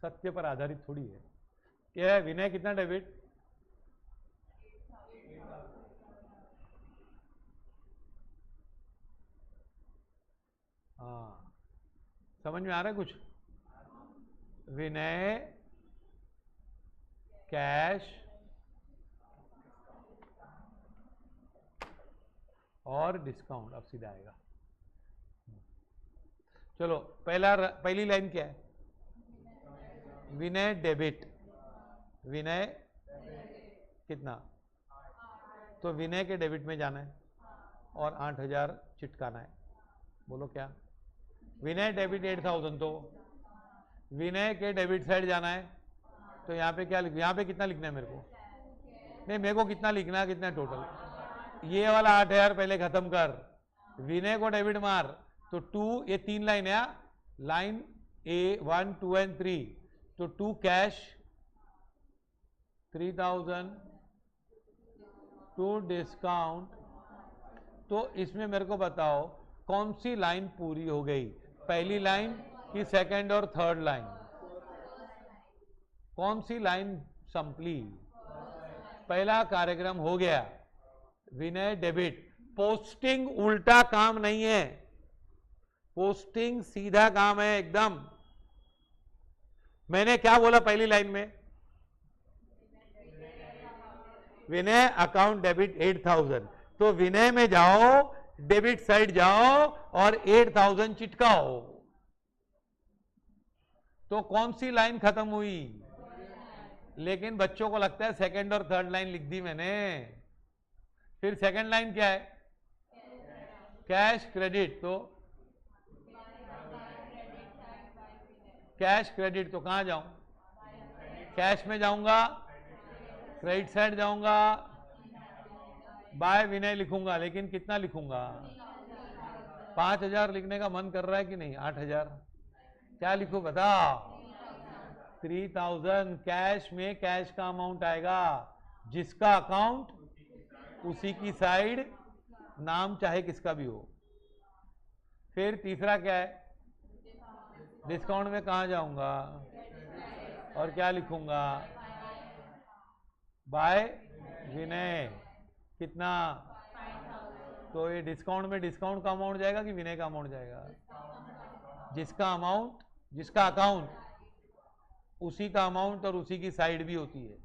सत्य पर आधारित थोड़ी है। क्या है विनय कितना डेबिट? हाँ, समझ में आ रहा है कुछ? विनय कैश और डिस्काउंट, अब सीधा आएगा। चलो पहली लाइन क्या है? विनय डेबिट, विनय कितना? तो विनय के डेबिट में जाना है और 8,000 चिटकाना है। बोलो क्या? विनय डेबिट 8,000, तो विनय के डेबिट साइड जाना है, तो यहाँ पे क्या यहाँ पे कितना लिखना है मेरे को? नहीं, मेरे को कितना लिखना है, कितना टोटल? ये वाला 8,000 पहले खत्म कर, विनय को डेबिट मार, तो 2, ये 3 लाइन है, लाइन ए 1, 2 एंड 3, तो 2 कैश 3,000 टू डिस्काउंट। तो इसमें मेरे को बताओ कौन सी लाइन पूरी हो गई, पहली लाइन की सेकंड और थर्ड लाइन? कौन सी लाइन संपली? पहला कार्यक्रम हो गया, विनय डेबिट। पोस्टिंग उल्टा काम नहीं है, पोस्टिंग सीधा काम है एकदम। मैंने क्या बोला पहली लाइन में? विनय अकाउंट डेबिट 8,000, तो विनय में जाओ, डेबिट साइड जाओ और 8,000 चिटकाओ। तो कौन सी लाइन खत्म हुई? लेकिन बच्चों को लगता है सेकंड और थर्ड लाइन लिख दी मैंने। फिर सेकंड लाइन क्या है? कैश क्रेडिट, तो कैश क्रेडिट, तो कहां जाऊं? कैश में जाऊंगा, क्रेडिट साइड जाऊंगा, बाय विनय लिखूंगा, लेकिन कितना लिखूंगा? 5,000 लिखने का मन कर रहा है कि नहीं? 8,000 क्या लिखूं बताओ? 3,000 कैश में कैश का अमाउंट आएगा, जिसका अकाउंट उसी की साइड, नाम चाहे किसका भी हो। फिर तीसरा क्या है? डिस्काउंट में कहां जाऊंगा और क्या लिखूंगा? बाय विनय, कितना? तो ये डिस्काउंट में डिस्काउंट का अमाउंट जाएगा कि विनय का अमाउंट जाएगा? जिसका अमाउंट, जिसका अकाउंट उसी का अमाउंट और उसी की साइड भी होती है,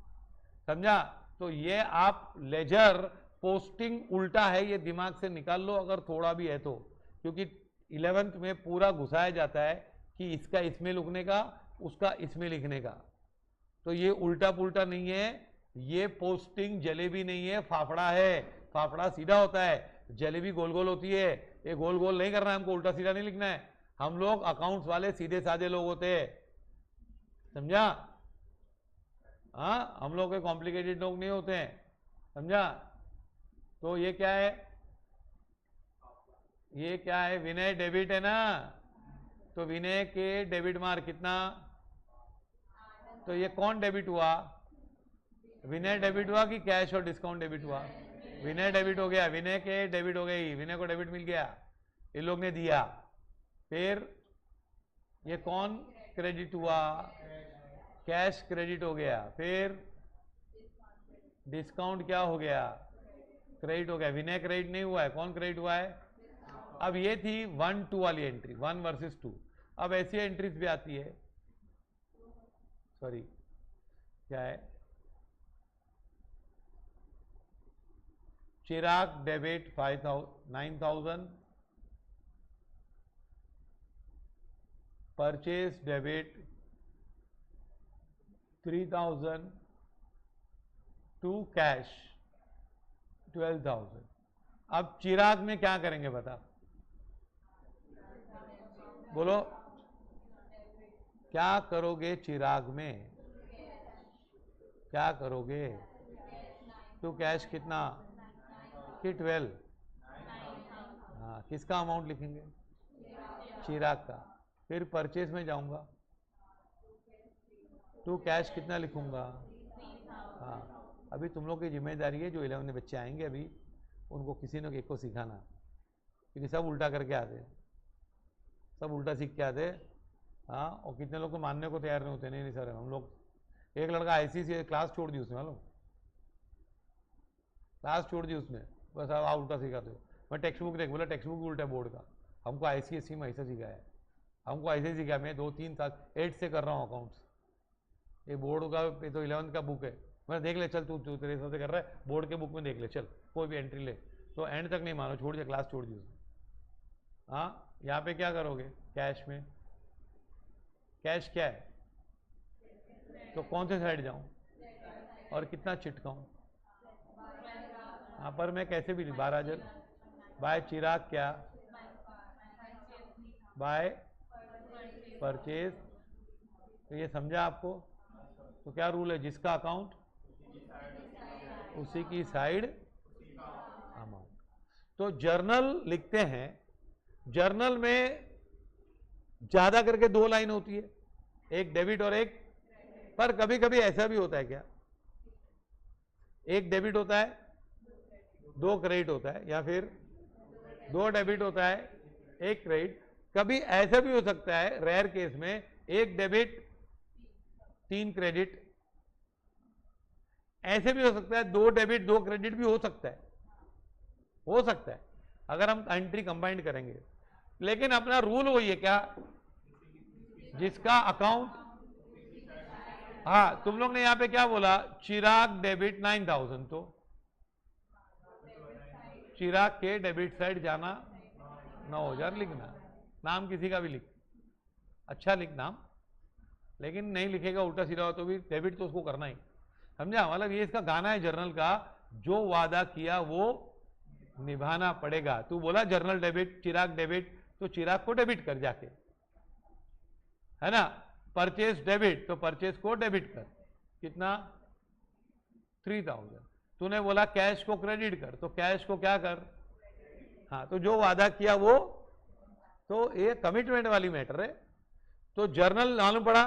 समझा? तो ये आप लेजर पोस्टिंग उल्टा है, ये दिमाग से निकाल लो अगर थोड़ा भी है तो, क्योंकि 11th में पूरा घुसाया जाता है कि इसका इसमें लिखने का, उसका इसमें लिखने का। तो ये उल्टा पुल्टा नहीं है, ये पोस्टिंग जलेबी नहीं है, फाफड़ा है। फाफड़ा सीधा होता है, जलेबी गोल गोल होती है। ये गोल गोल नहीं करना है हमको, उल्टा सीधा नहीं लिखना है। हम लोग अकाउंट्स वाले सीधे साधे लोग होते हैं, समझा? हाँ, हम लोग के कॉम्प्लिकेटेड लोग नहीं होते हैं, समझा? तो ये क्या है? ये क्या है? विनय डेबिट है ना, तो विनय के डेबिट मार कितना? तो ये कौन डेबिट हुआ? विनय डेबिट हुआ कि कैश और डिस्काउंट डेबिट हुआ? विनय डेबिट हो गया, विनय के डेबिट हो गई, विनय को डेबिट मिल गया, ये लोग ने दिया। फिर ये कौन क्रेडिट हुआ? कैश क्रेडिट हो गया। फिर डिस्काउंट क्या हो गया, क्रेडिट हो गया। विनय क्रेडिट नहीं हुआ है, कौन क्रेडिट हुआ है? अब ये थी 1-2 वाली एंट्री, 1 वर्सेस 2। अब ऐसी एंट्रीज भी आती है, सॉरी क्या है, Chirag debit 9,000, purchase debit 3,000, to cash 12,000। अब चिराग में क्या करेंगे बता, बोलो क्या करोगे चिराग में, क्या करोगे? टू कैश कितना कि 12, हाँ किसका अमाउंट लिखेंगे? चिराग का। फिर परचेज में जाऊंगा, टू कैश कितना लिखूंगा? हाँ अभी तुम लोग की जिम्मेदारी है, जो 11 बच्चे आएंगे अभी उनको किसी न एक को सिखाना, क्योंकि सब उल्टा करके आते हैं, सब उल्टा सीख के आते हैं। हाँ, और कितने लोग तो मानने को तैयार नहीं होते, नहीं सर हम लोग, एक लड़का ऐसी से क्लास छोड़ दी उसने, मालूम, क्लास छोड़ दी उसने, बस आप उल्टा सिखाते हो। मैं टेक्स्ट बुक देख, बोला टेक्स्ट बुक उल्टा है बोर्ड का, हमको ICSE में ऐसा सिखाया है, हमको ऐसे ही सिखाया। मैं 2-3 साल 8 से कर रहा हूँ अकाउंट्स, ये बोर्ड का, ये तो 11 का बुक है। मैं देख ले चल, तू तेरे हिसाब से कर रहा है, बोर्ड के बुक में देख ले चल, कोई भी एंट्री ले, तो एंड तक नहीं मानो, छोड़ दिया, क्लास छोड़ दी उसने। हाँ यहाँ पे क्या करोगे कैश में, कैश क्या है, तो कौन से साइड जाऊं और कितना चिटकाऊं? हाँ पर मैं कैसे भी 12,000 बाय चिराग, क्या बाय परचेज, तो ये समझा आपको? तो क्या रूल है, जिसका अकाउंट उसी की साइड अमाउंट। तो जर्नल लिखते हैं, जर्नल में ज्यादा करके 2 लाइन होती है, एक डेबिट और एक, पर कभी कभी ऐसा भी होता है क्या, एक डेबिट होता है 2 क्रेडिट होता है, या फिर 2 डेबिट होता है 1 क्रेडिट। कभी ऐसा भी हो सकता है रेयर केस में, 1 डेबिट 3 क्रेडिट, ऐसे भी हो सकता है 2 डेबिट 2 क्रेडिट भी हो सकता है, हो सकता है अगर हम एंट्री कंबाइंड करेंगे। लेकिन अपना रूल वही है क्या, जिसका अकाउंट, हाँ तुम लोग ने यहां पे क्या बोला, चिराग डेबिट 9,000, तो चिराग के डेबिट साइड जाना 9,000 लिखना, नाम किसी का भी लिख, अच्छा लिख नाम, लेकिन नहीं लिखेगा उल्टा सीधा हो तो भी डेबिट तो उसको करना ही, समझा? मतलब ये इसका गाना है जर्नल का, जो वादा किया वो निभाना पड़ेगा। तू बोला जर्नल डेबिट, चिराग डेबिट, तो चिराग को डेबिट कर जाके, है ना? परचेज डेबिट, तो परचेज को डेबिट कर, कितना 3,000। तूने बोला कैश को क्रेडिट कर, तो कैश को क्या कर, हाँ तो जो वादा किया वो, तो ये कमिटमेंट वाली मैटर है। तो जर्नल मालूम पड़ा,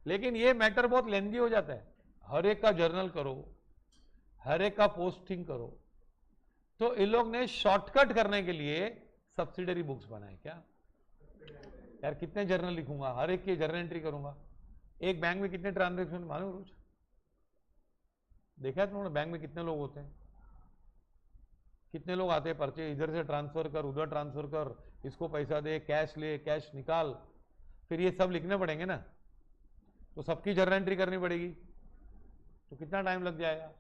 लेकिन ये मैटर बहुत लेंदी हो जाता है, हर एक का जर्नल करो, हर एक का पोस्टिंग करो। तो इन लोग ने शॉर्टकट करने के लिए सब्सिडरी बुक्स बनाए। क्या यार, कितने जर्नल लिखूंगा, हर एक की जर्नल एंट्री करूंगा। एक बैंक में कितने ट्रांजेक्शन मालूम रोज? देखा है तुमने बैंक में कितने लोग होते हैं, कितने लोग आते हैं, पर्चे इधर से ट्रांसफर कर, उधर ट्रांसफर कर, इसको पैसा दे, कैश ले, कैश निकाल, फिर ये सब लिखने पड़ेंगे ना, तो सबकी जर्नल एंट्री करनी पड़ेगी, तो कितना टाइम लग जाएगा।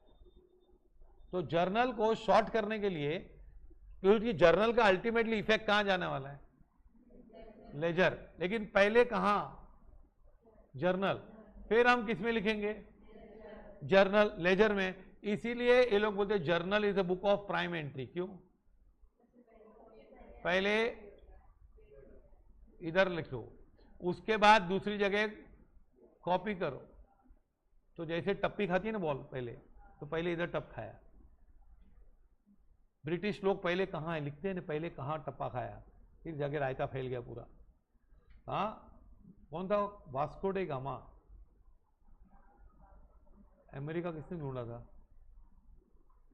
तो जर्नल को शॉर्ट करने के लिए, क्योंकि जर्नल का अल्टीमेटली इफेक्ट कहां जाने वाला है, लेजर, लेकिन पहले कहां, जर्नल, फिर हम किस में लिखेंगे, जर्नल, लेजर में। इसीलिए ये लोग बोलते हैं journal is a book of prime entry. क्यों? पहले इधर लिखो, उसके बाद दूसरी जगह कॉपी करो। तो जैसे टप्पी खाती है ना बॉल, पहले तो पहले इधर टप खाया। ब्रिटिश लोग पहले कहाँ है लिखते हैं ना, पहले कहाँ टप्पा खाया, फिर जाके रायता फैल गया पूरा। हाँ कौन था, वास्को डे गामा, अमेरिका किसने ढूंढा था,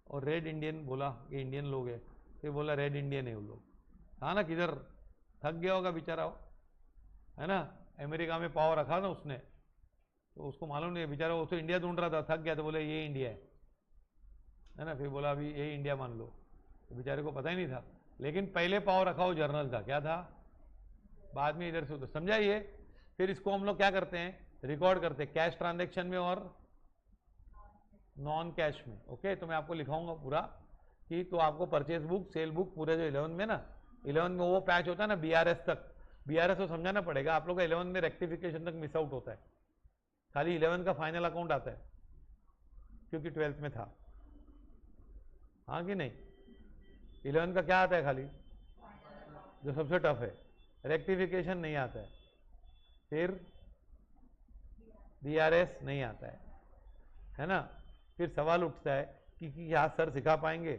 और रेड इंडियन बोला, ये इंडियन लोग है, फिर बोला रेड इंडियन है वो लोग। हाँ ना, किधर थक गया होगा बेचारा, है ना, अमेरिका में पावर रखा ना उसने, तो उसको मालूम नहीं बेचारा, वो तो इंडिया ढूंढ रहा था, थक गया तो बोले ये इंडिया है, है ना, फिर बोला अभी यही इंडिया मान लो, तो बेचारे को पता ही नहीं था। लेकिन पहले पाव रखा वो जर्नल था, क्या था, बाद में इधर से, तो समझाइए। फिर इसको हम लोग क्या करते हैं, रिकॉर्ड करते हैं कैश ट्रांजैक्शन में और नॉन कैश में। ओके, तो मैं आपको लिखाऊंगा पूरा कि तो आपको परचेज बुक, सेल बुक पूरे जो 11 में ना, 11 में वो पैच होता है ना बीआरएस तक, बीआरएस को समझाना पड़ेगा आप लोग का। 11 में रेक्टिफिकेशन तक मिस आउट होता है, खाली 11 का फाइनल अकाउंट आता है क्योंकि 12th में था, हाँ कि नहीं। 11 का क्या आता है, खाली जो सबसे टफ है, रेक्टिफिकेशन नहीं आता है, फिर बीआरएस नहीं आता है ना। फिर सवाल उठता है कि क्या सर सिखा पाएंगे,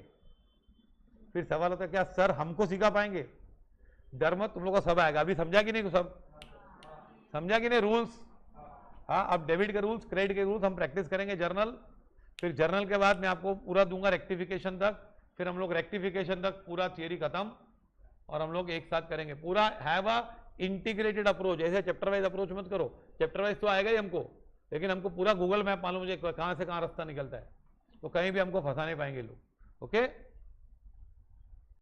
फिर सवाल होता है क्या सर हमको सिखा पाएंगे। डर मत, तुम लोग को सब आएगा। अभी समझा कि नहीं, सब समझा कि नहीं रूल्स। हाँ, अब डेबिट के रूल्स, क्रेडिट के रूल्स हम प्रैक्टिस करेंगे, जर्नल। फिर जर्नल के बाद मैं आपको पूरा दूंगा रेक्टिफिकेशन तक, फिर हम लोग रेक्टिफिकेशन तक पूरा थियरी खत्म, और हम लोग एक साथ करेंगे पूरा। हैव अ इंटीग्रेटेड अप्रोच, ऐसे चैप्टर वाइज अप्रोच मत करो। चैप्टर वाइज तो आएगा ही हमको, लेकिन हमको पूरा गूगल मैप मालूम मुझे कहाँ से कहाँ रास्ता निकलता है, तो कहीं भी हमको फंसा नहीं पाएंगे लोग। ओके।